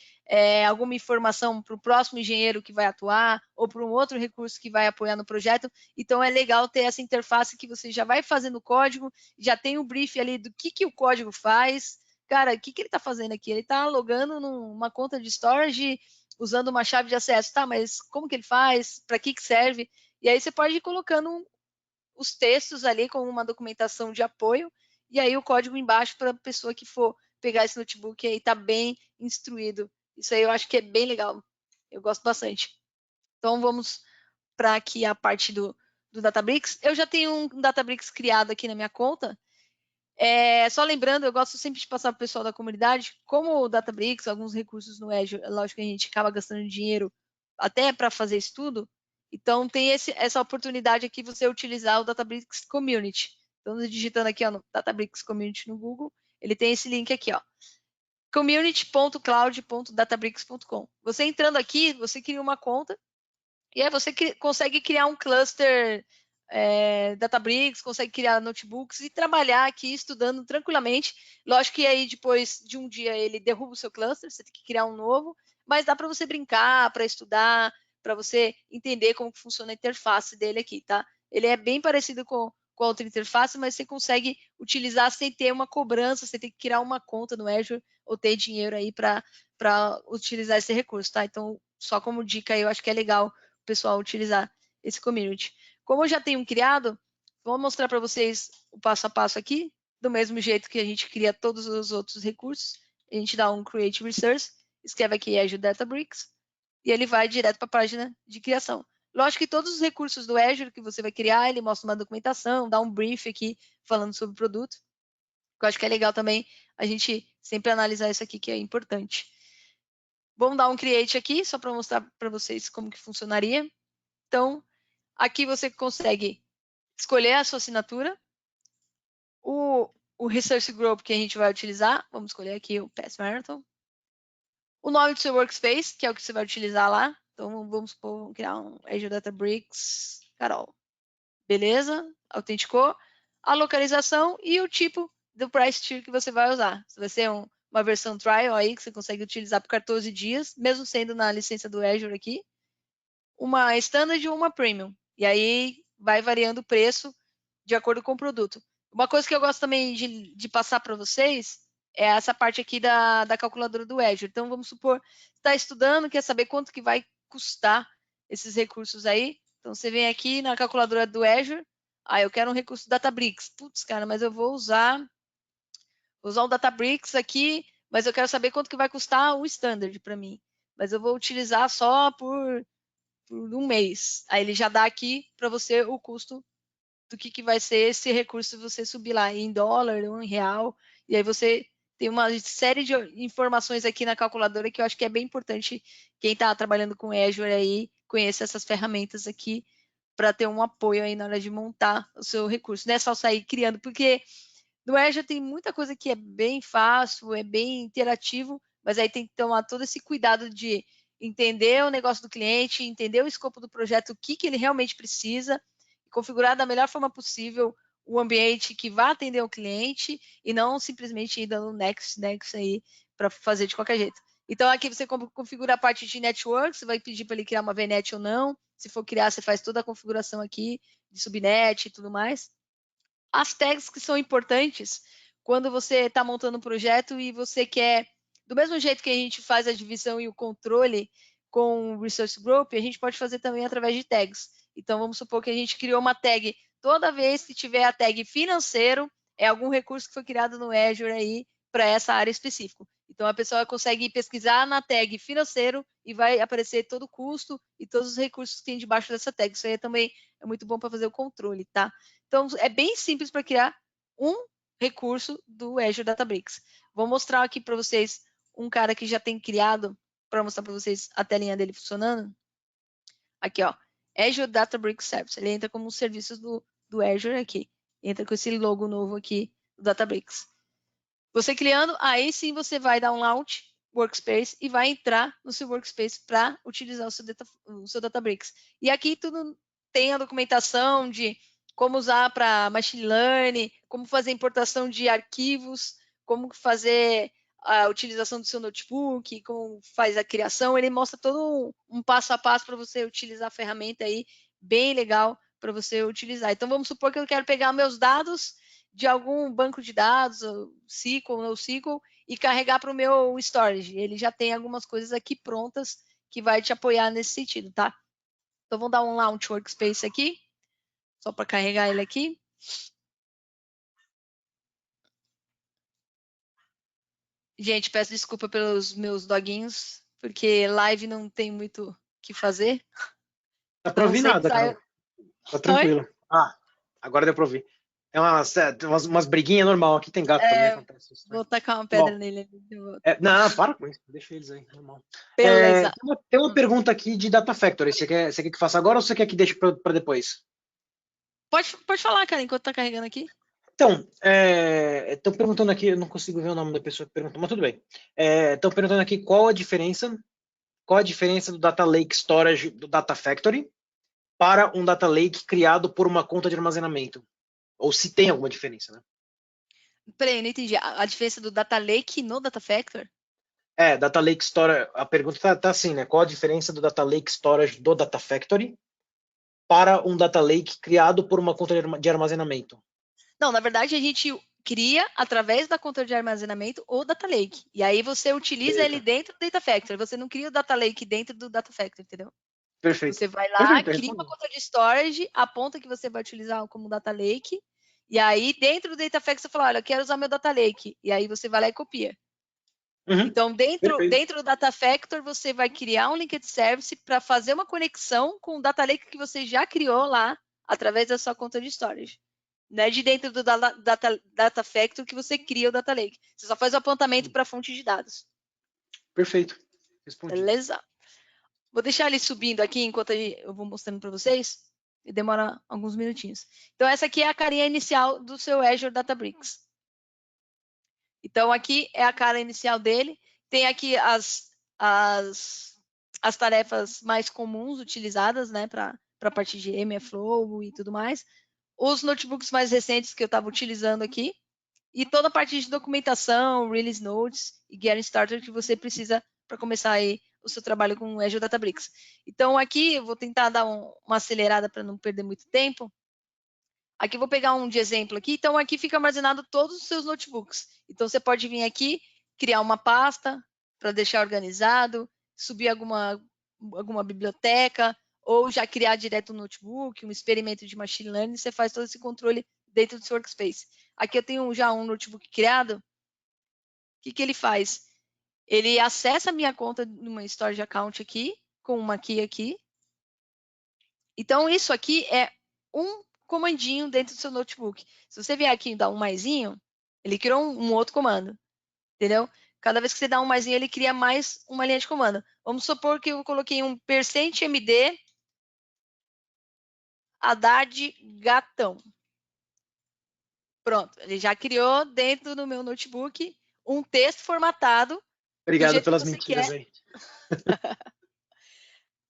alguma informação para o próximo engenheiro que vai atuar ou para um outro recurso que vai apoiar no projeto. Então, é legal ter essa interface que você já vai fazendo o código, já tem o brief ali do que o código faz. Cara, o que ele está fazendo aqui? Ele está logando numa conta de storage usando uma chave de acesso. Tá, mas como que ele faz? Para que serve? E aí você pode ir colocando os textos ali como uma documentação de apoio, e aí o código embaixo para a pessoa que for pegar esse notebook aí tá bem instruído. Isso aí eu acho que é bem legal. Eu gosto bastante. Então vamos para aqui a parte do Databricks. Eu já tenho um Databricks criado aqui na minha conta. Só lembrando, eu gosto sempre de passar para o pessoal da comunidade, como o Databricks, alguns recursos no Azure, lógico que a gente acaba gastando dinheiro até para fazer estudo, então tem essa oportunidade aqui você utilizar o Databricks Community. Então, digitando aqui no Databricks Community no Google, ele tem esse link aqui, ó, community.cloud.databricks.com. Você entrando aqui, você cria uma conta e aí você consegue criar um cluster Databricks, consegue criar notebooks e trabalhar aqui estudando tranquilamente. Lógico que aí depois de um dia ele derruba o seu cluster, você tem que criar um novo, mas dá para você brincar, para estudar, para você entender como que funciona a interface dele aqui, tá? Ele é bem parecido com a outra interface, mas você consegue utilizar sem ter uma cobrança, você tem que criar uma conta no Azure ou ter dinheiro aí para utilizar esse recurso, tá? Então, só como dica, eu acho que é legal o pessoal utilizar esse community. Como eu já tenho um criado, vou mostrar para vocês o passo a passo aqui, do mesmo jeito que a gente cria todos os outros recursos. A gente dá um Create Resource, escreve aqui Azure Databricks, e ele vai direto para a página de criação. Lógico que todos os recursos do Azure que você vai criar, ele mostra uma documentação, dá um brief aqui falando sobre o produto. Eu acho que é legal também a gente sempre analisar isso aqui, que é importante. Vamos dar um Create aqui, só para mostrar para vocês como que funcionaria. Então, aqui você consegue escolher a sua assinatura, o Research Group que a gente vai utilizar, vamos escolher aqui o Pass Marathon, o nome do seu workspace, que é o que você vai utilizar lá, então vamos criar um Azure Databricks Carol. Beleza? Autenticou. A localização e o tipo do price tier que você vai usar. Se vai ser uma versão trial aí, que você consegue utilizar por 14 dias, mesmo sendo na licença do Azure aqui, uma standard ou uma premium. E aí vai variando o preço de acordo com o produto. Uma coisa que eu gosto também de passar para vocês é essa parte aqui da calculadora do Azure. Então, vamos supor, está estudando, quer saber quanto que vai custar esses recursos aí. Então, você vem aqui na calculadora do Azure, eu quero um recurso Databricks. Putz, cara, mas eu vou usar o Databricks aqui, mas eu quero saber quanto que vai custar o standard para mim. Mas eu vou utilizar só por um mês. Aí ele já dá aqui para você o custo do que vai ser esse recurso se você subir lá em dólar ou em real, e aí você tem uma série de informações aqui na calculadora que eu acho que é bem importante quem está trabalhando com Azure aí conhecer essas ferramentas aqui para ter um apoio aí na hora de montar o seu recurso. Não é só sair criando, porque no Azure tem muita coisa que é bem fácil, é bem interativo, mas aí tem que tomar todo esse cuidado de entender o negócio do cliente, entender o escopo do projeto, o que ele realmente precisa, configurar da melhor forma possível o ambiente que vai atender o cliente e não simplesmente ir dando next aí para fazer de qualquer jeito. Então, aqui você configura a parte de network, você vai pedir para ele criar uma VNet ou não. Se for criar, você faz toda a configuração aqui de subnet e tudo mais. As tags que são importantes quando você está montando um projeto e você quer, do mesmo jeito que a gente faz a divisão e o controle com o Resource Group, a gente pode fazer também através de tags. Então, vamos supor que a gente criou uma tag, toda vez que tiver a tag financeiro, é algum recurso que foi criado no Azure aí para essa área específica. Então, a pessoa consegue pesquisar na tag financeiro e vai aparecer todo o custo e todos os recursos que tem debaixo dessa tag. Isso aí também é muito bom para fazer o controle, tá? Então, é bem simples para criar um recurso do Azure Databricks. Vou mostrar aqui para vocês um cara que já tem criado, para mostrar para vocês a telinha dele funcionando. Aqui, ó, Azure Databricks Service. Ele entra como um serviço do Azure aqui. Entra com esse logo novo aqui do Databricks. Você criando, aí sim você vai dar um launch workspace e vai entrar no seu workspace para utilizar o seu Databricks. E aqui tudo tem a documentação de como usar para machine learning, como fazer importação de arquivos, como fazer a utilização do seu notebook, como faz a criação. Ele mostra todo um passo a passo para você utilizar a ferramenta aí, bem legal para você utilizar. Então, vamos supor que eu quero pegar meus dados de algum banco de dados, SQL ou NoSQL, e carregar para o meu storage. Ele já tem algumas coisas aqui prontas que vai te apoiar nesse sentido, tá? Então, vamos dar um Launch Workspace aqui, só para carregar ele aqui. Gente, peço desculpa pelos meus doguinhos, porque live não tem muito o que fazer. Dá pra ouvir nada, cara. Tá tranquilo. Oi? Ah, agora deu pra ouvir. É umas briguinhas normal. Aqui tem gato também, acontece isso, né? Vou tacar uma pedra nele. Não, para com isso. Deixa eles aí, normal. Beleza. Tem uma pergunta aqui de Data Factory. Você quer que faça agora ou você quer que deixe para depois? Pode falar, cara, enquanto tá carregando aqui. Então, estão perguntando aqui, eu não consigo ver o nome da pessoa que perguntou, mas tudo bem. Estão perguntando aqui qual a diferença do Data Lake Storage do Data Factory para um Data Lake criado por uma conta de armazenamento. Ou se tem alguma diferença, né? Peraí, não entendi. A diferença do Data Lake no Data Factor? Data Lake Storage, a pergunta tá assim, né? Qual a diferença do Data Lake Storage do Data Factory para um Data Lake criado por uma conta de armazenamento? Não, na verdade a gente cria através da conta de armazenamento o Data Lake. E aí você utiliza ele dentro do Data Factory. Você não cria o Data Lake dentro do Data Factory, entendeu? Perfeito. Você vai lá, Perfeito, cria uma conta de storage, aponta que você vai utilizar como Data Lake. E aí dentro do Data Factory você fala, olha, eu quero usar meu Data Lake. E aí você vai lá e copia. Uhum. Então, dentro do Data Factor, você vai criar um linked service para fazer uma conexão com o Data Lake que você já criou lá através da sua conta de storage. Não é de dentro do Data Factor que você cria o Data Lake. Você só faz o apontamento para a fonte de dados. Perfeito. Respondido. Beleza? Vou deixar ele subindo aqui enquanto eu vou mostrando para vocês. E demora alguns minutinhos. Então, essa aqui é a carinha inicial do seu Azure Databricks. Então, aqui é a cara inicial dele. Tem aqui as tarefas mais comuns utilizadas, né, para a parte de MFlow e tudo mais. Os notebooks mais recentes que eu estava utilizando aqui. E toda a parte de documentação, release notes e getting started que você precisa para começar aí o seu trabalho com o Azure Databricks. Então, aqui eu vou tentar dar uma acelerada para não perder muito tempo. Aqui eu vou pegar um de exemplo aqui. Então, aqui fica armazenado todos os seus notebooks. Então, você pode vir aqui, criar uma pasta para deixar organizado, subir alguma biblioteca, ou já criar direto um notebook, um experimento de machine learning, você faz todo esse controle dentro do seu workspace. Aqui eu tenho já um notebook criado. O que ele faz? Ele acessa a minha conta numa storage account aqui, com uma key aqui. Então, isso aqui é um comandinho dentro do seu notebook. Se você vier aqui e dar um maisinho, ele criou um outro comando, entendeu? Cada vez que você dá um maisinho, ele cria mais uma linha de comando. Vamos supor que eu coloquei um %md Haddad gatão. Pronto, ele já criou dentro do meu notebook um texto formatado Obrigado pelas mentiras aí.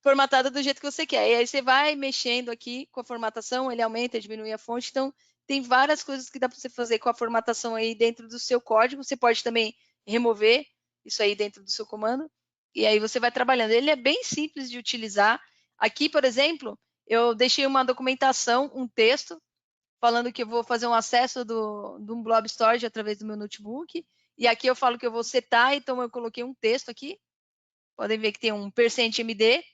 Formatado do jeito que você quer. E aí você vai mexendo aqui com a formatação, ele aumenta, diminui a fonte. Então, tem várias coisas que dá para você fazer com a formatação aí dentro do seu código. Você pode também remover isso aí dentro do seu comando. E aí você vai trabalhando. Ele é bem simples de utilizar. Aqui, por exemplo, eu deixei uma documentação, um texto, falando que eu vou fazer um acesso de um blob storage através do meu notebook. E aqui eu falo que eu vou setar, então eu coloquei um texto aqui. Podem ver que tem um %md,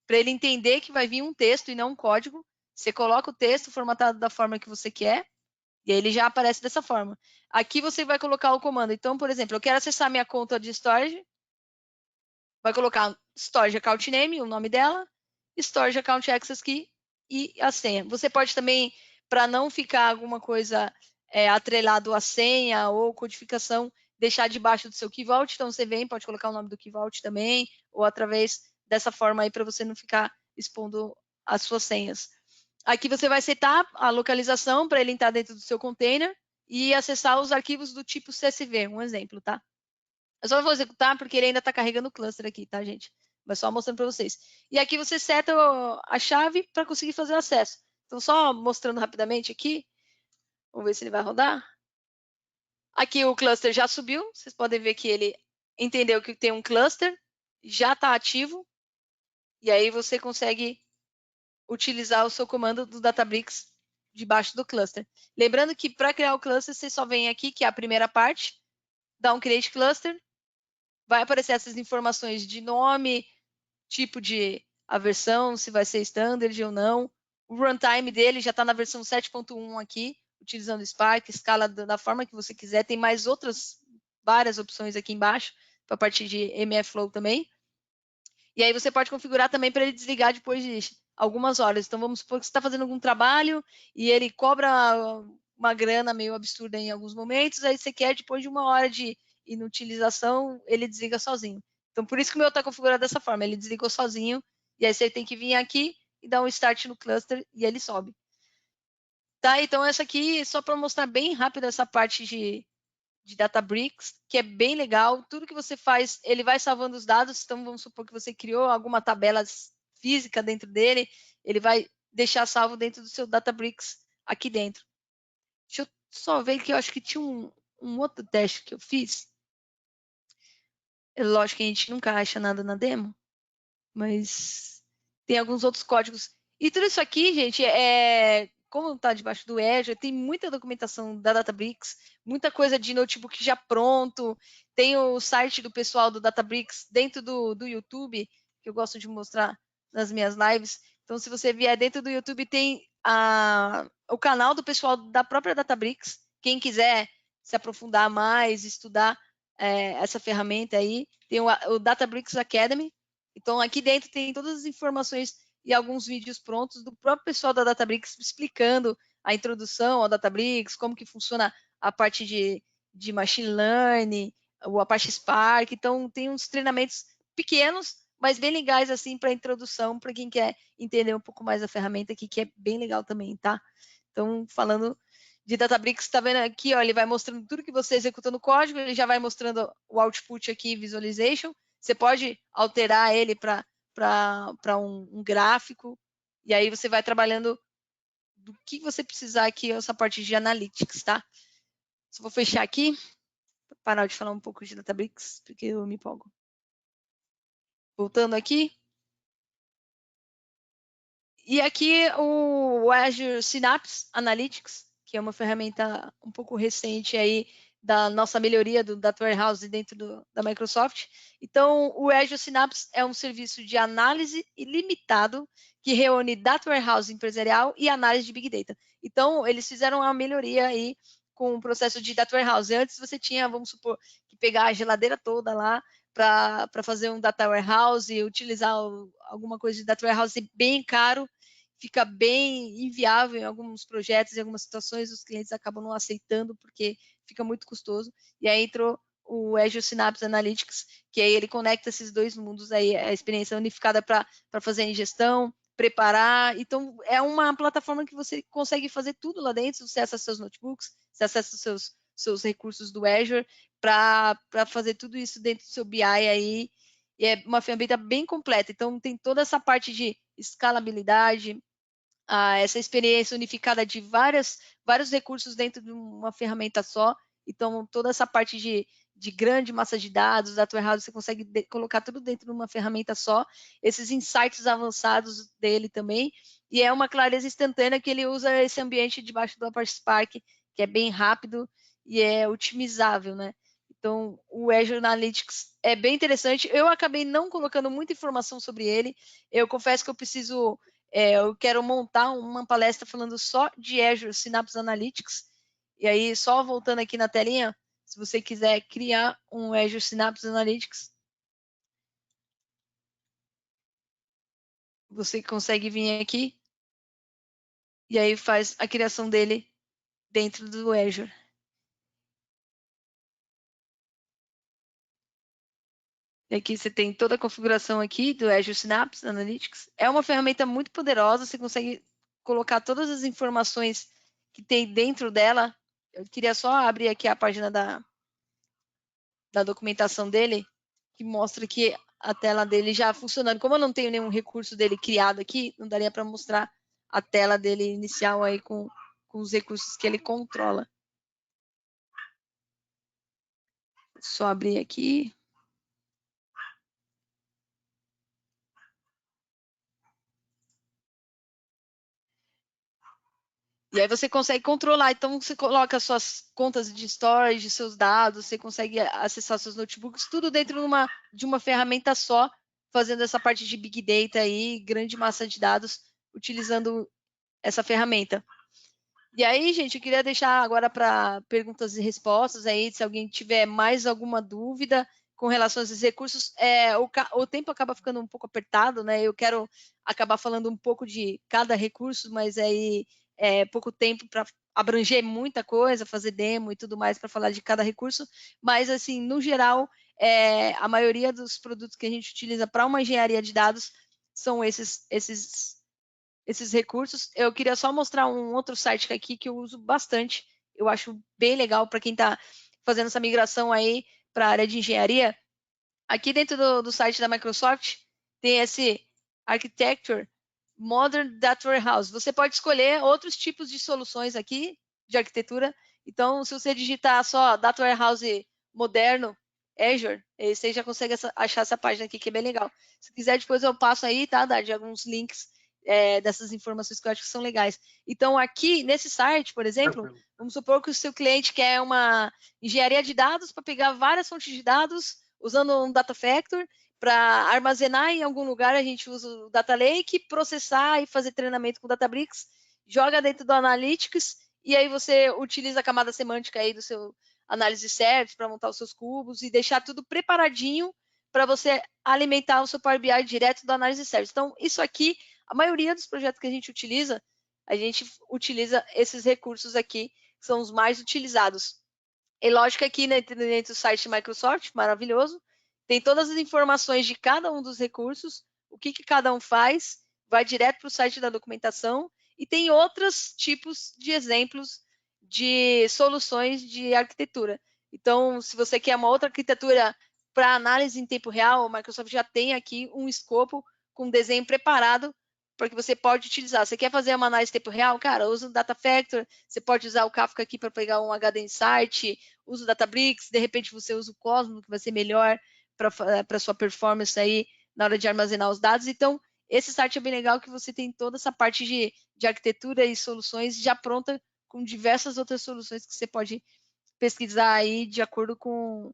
para ele entender que vai vir um texto e não um código. Você coloca o texto formatado da forma que você quer, e aí ele já aparece dessa forma. Aqui você vai colocar o comando. Então, por exemplo, eu quero acessar minha conta de storage, vai colocar storage account name, o nome dela, storage account access key e a senha. Você pode também, para não ficar alguma coisa atrelado à senha ou codificação, deixar debaixo do seu key vault. Então, você vem, pode colocar o nome do key vault também, ou através dessa forma aí, para você não ficar expondo as suas senhas. Aqui você vai setar a localização para ele entrar dentro do seu container e acessar os arquivos do tipo CSV, um exemplo, tá? Eu só vou executar porque ele ainda está carregando o cluster aqui, tá, gente? Mas só mostrando para vocês. E aqui você seta a chave para conseguir fazer o acesso. Então, só mostrando rapidamente aqui. Vamos ver se ele vai rodar. Aqui o cluster já subiu. Vocês podem ver que ele entendeu que tem um cluster. Já está ativo. E aí você consegue utilizar o seu comando do Databricks debaixo do cluster. Lembrando que para criar o cluster, você só vem aqui, que é a primeira parte. Dá um create cluster. Vai aparecer essas informações de nome, tipo de a versão, se vai ser standard ou não. O runtime dele já está na versão 7.1 aqui, utilizando Spark, escala da forma que você quiser. Tem mais outras, várias opções aqui embaixo, para partir de MFlow também. E aí você pode configurar também para ele desligar depois de algumas horas. Então, vamos supor que você está fazendo algum trabalho e ele cobra uma grana meio absurda em alguns momentos, aí você quer, depois de 1 hora de inutilização, ele desliga sozinho. Então, por isso que o meu está configurado dessa forma. Ele desligou sozinho, e aí você tem que vir aqui e dar um start no cluster e ele sobe. Tá, então essa aqui, só para mostrar bem rápido essa parte de Databricks, que é bem legal. Tudo que você faz, ele vai salvando os dados. Então, vamos supor que você criou alguma tabela física dentro dele, ele vai deixar salvo dentro do seu Databricks aqui dentro. Deixa eu só ver que eu acho que tinha um outro teste que eu fiz. É lógico que a gente nunca acha nada na demo, mas tem alguns outros códigos. E tudo isso aqui, gente, como está debaixo do Azure, tem muita documentação da Databricks, muita coisa de notebook já pronto. Tem o site do pessoal do Databricks dentro do YouTube, que eu gosto de mostrar nas minhas lives. Então, se você vier dentro do YouTube, tem o canal do pessoal da própria Databricks. Quem quiser se aprofundar mais, estudar essa ferramenta aí, tem o Databricks Academy. Então, aqui dentro tem todas as informações e alguns vídeos prontos do próprio pessoal da Databricks explicando a introdução ao Databricks, como que funciona a parte de Machine Learning, ou a parte Spark. Então, tem uns treinamentos pequenos, mas bem legais assim para introdução, para quem quer entender um pouco mais a ferramenta aqui, que é bem legal também, tá? Então, falando de Databricks, tá vendo aqui, ó, ele vai mostrando tudo que você executa no código, ele já vai mostrando o output aqui, visualization. Você pode alterar ele para um gráfico, e aí você vai trabalhando do que você precisar aqui, essa parte de analytics, tá? Só vou fechar aqui, para parar de falar um pouco de Databricks, porque eu me empolgo. Voltando aqui. E aqui o Azure Synapse Analytics, que é uma ferramenta um pouco recente aí da nossa melhoria do Data Warehouse dentro da Microsoft. Então, o Azure Synapse é um serviço de análise ilimitado que reúne Data Warehouse empresarial e análise de Big Data. Então, eles fizeram uma melhoria aí com o processo de Data Warehouse. Antes você tinha, vamos supor, que pegar a geladeira toda lá para fazer um Data Warehouse e utilizar alguma coisa de Data Warehouse bem caro. fica bem inviável em alguns projetos, em algumas situações, os clientes acabam não aceitando porque fica muito custoso. E aí entrou o Azure Synapse Analytics, que aí ele conecta esses dois mundos aí, a experiência unificada para fazer a ingestão, preparar. Então, é uma plataforma que você consegue fazer tudo lá dentro. Você acessa seus notebooks, você acessa seus recursos do Azure para fazer tudo isso dentro do seu BI aí. E é uma ferramenta bem completa. Então, tem toda essa parte de escalabilidade, essa experiência unificada de vários recursos dentro de uma ferramenta só. Então, toda essa parte de grande massa de dados, da warehouse, você consegue colocar tudo dentro de uma ferramenta só. Esses insights avançados dele também. E é uma clareza instantânea que ele usa esse ambiente debaixo do Apache Spark, que é bem rápido e é otimizável, né? Então, o Azure Analytics é bem interessante. Eu acabei não colocando muita informação sobre ele. Eu confesso que eu quero montar uma palestra falando só de Azure Synapse Analytics. E aí, só voltando aqui na telinha, se você quiser criar um Azure Synapse Analytics, você consegue vir aqui e aí faz a criação dele dentro do Azure. E aqui você tem toda a configuração aqui do Azure Synapse Analytics. É uma ferramenta muito poderosa, você consegue colocar todas as informações que tem dentro dela. Eu queria só abrir aqui a página da documentação dele, que mostra que a tela dele já funcionando. Como eu não tenho nenhum recurso dele criado aqui, não daria para mostrar a tela dele inicial aí com os recursos que ele controla. Só abrir aqui. E aí você consegue controlar. Então, você coloca suas contas de storage, seus dados, você consegue acessar seus notebooks, tudo dentro de uma ferramenta só, fazendo essa parte de Big Data aí, grande massa de dados, utilizando essa ferramenta. E aí, gente, eu queria deixar agora para perguntas e respostas aí, se alguém tiver mais alguma dúvida com relação a esses recursos. O tempo acaba ficando um pouco apertado, né? Eu quero acabar falando um pouco de cada recurso, mas aí é pouco tempo para abranger muita coisa, fazer demo e tudo mais para falar de cada recurso. Mas, assim, no geral, a maioria dos produtos que a gente utiliza para uma engenharia de dados são esses recursos. Eu queria só mostrar um outro site aqui que eu uso bastante. Eu acho bem legal para quem está fazendo essa migração aí para a área de engenharia. Aqui dentro do site da Microsoft tem esse Architecture Modern Data Warehouse. Você pode escolher outros tipos de soluções aqui de arquitetura. Então, se você digitar só Data Warehouse moderno, Azure, você já consegue achar essa página aqui que é bem legal. Se quiser, depois eu passo aí, tá, Dar de alguns links dessas informações que eu acho que são legais. Então, aqui nesse site, por exemplo, vamos supor que o seu cliente quer uma engenharia de dados para pegar várias fontes de dados usando um Data Factor para armazenar em algum lugar. A gente usa o Data Lake, processar e fazer treinamento com Databricks, joga dentro do Analytics e aí você utiliza a camada semântica aí do seu análise service para montar os seus cubos e deixar tudo preparadinho para você alimentar o seu Power BI direto do análise service. Então, isso aqui, a maioria dos projetos que a gente utiliza esses recursos aqui, que são os mais utilizados. E lógico que aqui dentro do site Microsoft, maravilhoso, tem todas as informações de cada um dos recursos, o que cada um faz, vai direto para o site da documentação e tem outros tipos de exemplos de soluções de arquitetura. Então, se você quer uma outra arquitetura para análise em tempo real, o Microsoft já tem aqui um escopo com desenho preparado para que você pode utilizar. Você quer fazer uma análise em tempo real? Cara, usa o Data Factor, você pode usar o Kafka aqui para pegar um HD Insight, usa o Databricks, de repente você usa o Cosmos, que vai ser melhor para sua performance aí na hora de armazenar os dados. Então, esse site é bem legal que você tem toda essa parte de arquitetura e soluções já pronta com diversas outras soluções que você pode pesquisar aí de acordo com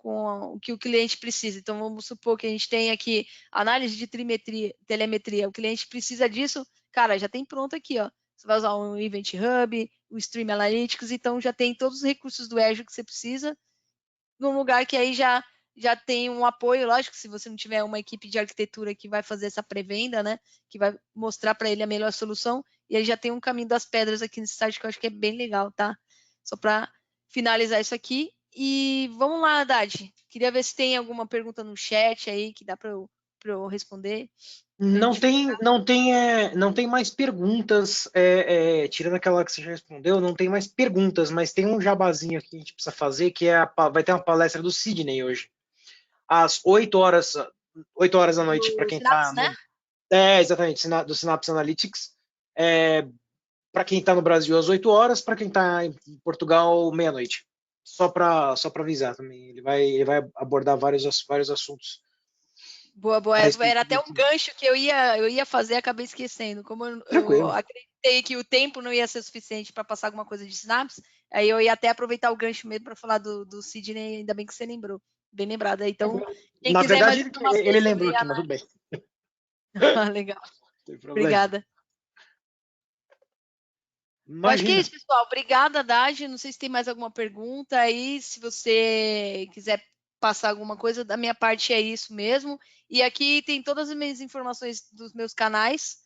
o que o cliente precisa. Então, vamos supor que a gente tem aqui análise de telemetria. O cliente precisa disso, cara, já tem pronto aqui, ó. Você vai usar um Event Hub, o Stream Analytics, então já tem todos os recursos do Azure que você precisa, num lugar que aí já já tem um apoio, lógico, se você não tiver uma equipe de arquitetura que vai fazer essa pré-venda, né, que vai mostrar para ele a melhor solução, e aí já tem um caminho das pedras aqui nesse site que eu acho que é bem legal, tá? Só para finalizar isso aqui. E vamos lá, Haddad. Queria ver se tem alguma pergunta no chat aí que dá para eu responder. Não tem mais perguntas, tirando aquela que você já respondeu, não tem mais perguntas, mas tem um jabazinho aqui que a gente precisa fazer, que vai ter uma palestra do Sidney hoje, às 8 horas da noite, para Do quem está Synapse, né? exatamente, do Synapse Analytics. Para quem está no Brasil, às 8 horas, para quem está em Portugal, meia-noite. Só para avisar também. Ele vai abordar vários assuntos. Boa, boa. A respeito Era até um disso. gancho que eu ia fazer, acabei esquecendo. Como eu Tranquilo. acreditei que o tempo não ia ser suficiente para passar alguma coisa de Synapse, aí eu ia até aproveitar o gancho mesmo para falar do Sidney, ainda bem que você lembrou. Bem lembrado. Então, quem Na quiser mais verdade, ele informações lembrou sobre aqui, mas tudo bem. legal. Não tem problema. Obrigada. Eu acho que é Imagina. isso, pessoal. Obrigada, Dade. Não sei se tem mais alguma pergunta aí. Se você quiser passar alguma coisa, da minha parte é isso mesmo. E aqui tem todas as minhas informações dos meus canais.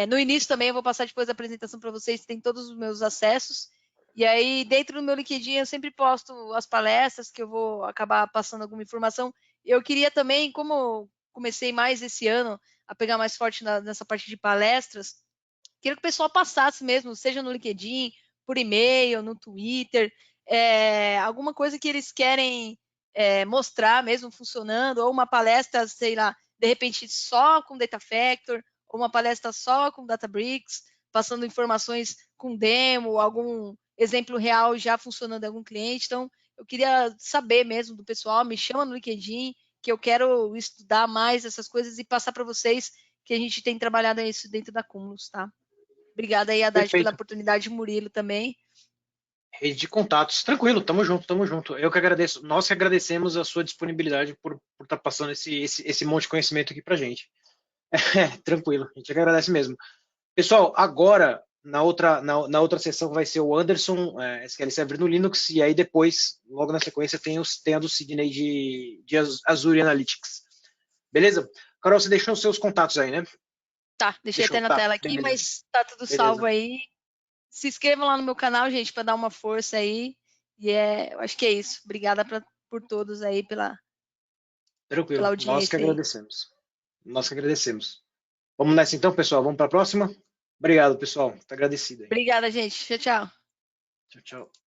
No início também eu vou passar depois da apresentação para vocês, tem todos os meus acessos. E aí, dentro do meu LinkedIn, eu sempre posto as palestras que eu vou acabar passando alguma informação. Eu queria também, como comecei mais esse ano a pegar mais forte nessa parte de palestras, queria que o pessoal passasse mesmo, seja no LinkedIn, por e-mail, no Twitter, alguma coisa que eles querem mostrar mesmo funcionando, ou uma palestra, sei lá, de repente só com Data Factor, ou uma palestra só com Databricks, passando informações com demo, algum exemplo real já funcionando em algum cliente. Então, eu queria saber mesmo do pessoal, me chama no LinkedIn, que eu quero estudar mais essas coisas e passar para vocês que a gente tem trabalhado isso dentro da Cumulus, tá? Obrigada aí, Haddad, pela Perfeito. oportunidade, Murilo também. Rede de contatos. Tranquilo, tamo junto, tamo junto. Eu que agradeço. Nós que agradecemos a sua disponibilidade por estar passando esse monte de conhecimento aqui pra gente. Tranquilo, a gente agradece mesmo. Pessoal, agora, na outra sessão vai ser o Anderson, SQL Server no Linux, e aí depois, logo na sequência, tem a do Sidney de Azure Analytics. Beleza? Carol, você deixou os seus contatos aí, né? Tá, deixei até Deixou, na tá. tela aqui, Beleza. mas tá tudo salvo Beleza. aí. Se inscrevam lá no meu canal, gente, para dar uma força aí. E eu acho que é isso. Obrigada por todos aí pela Tranquilo. Nós que audiência aí. agradecemos. Nós que agradecemos. Vamos nessa então, pessoal. Vamos para a próxima? Obrigado, pessoal. Tá agradecido aí. Obrigada, gente. Tchau, tchau. Tchau, tchau.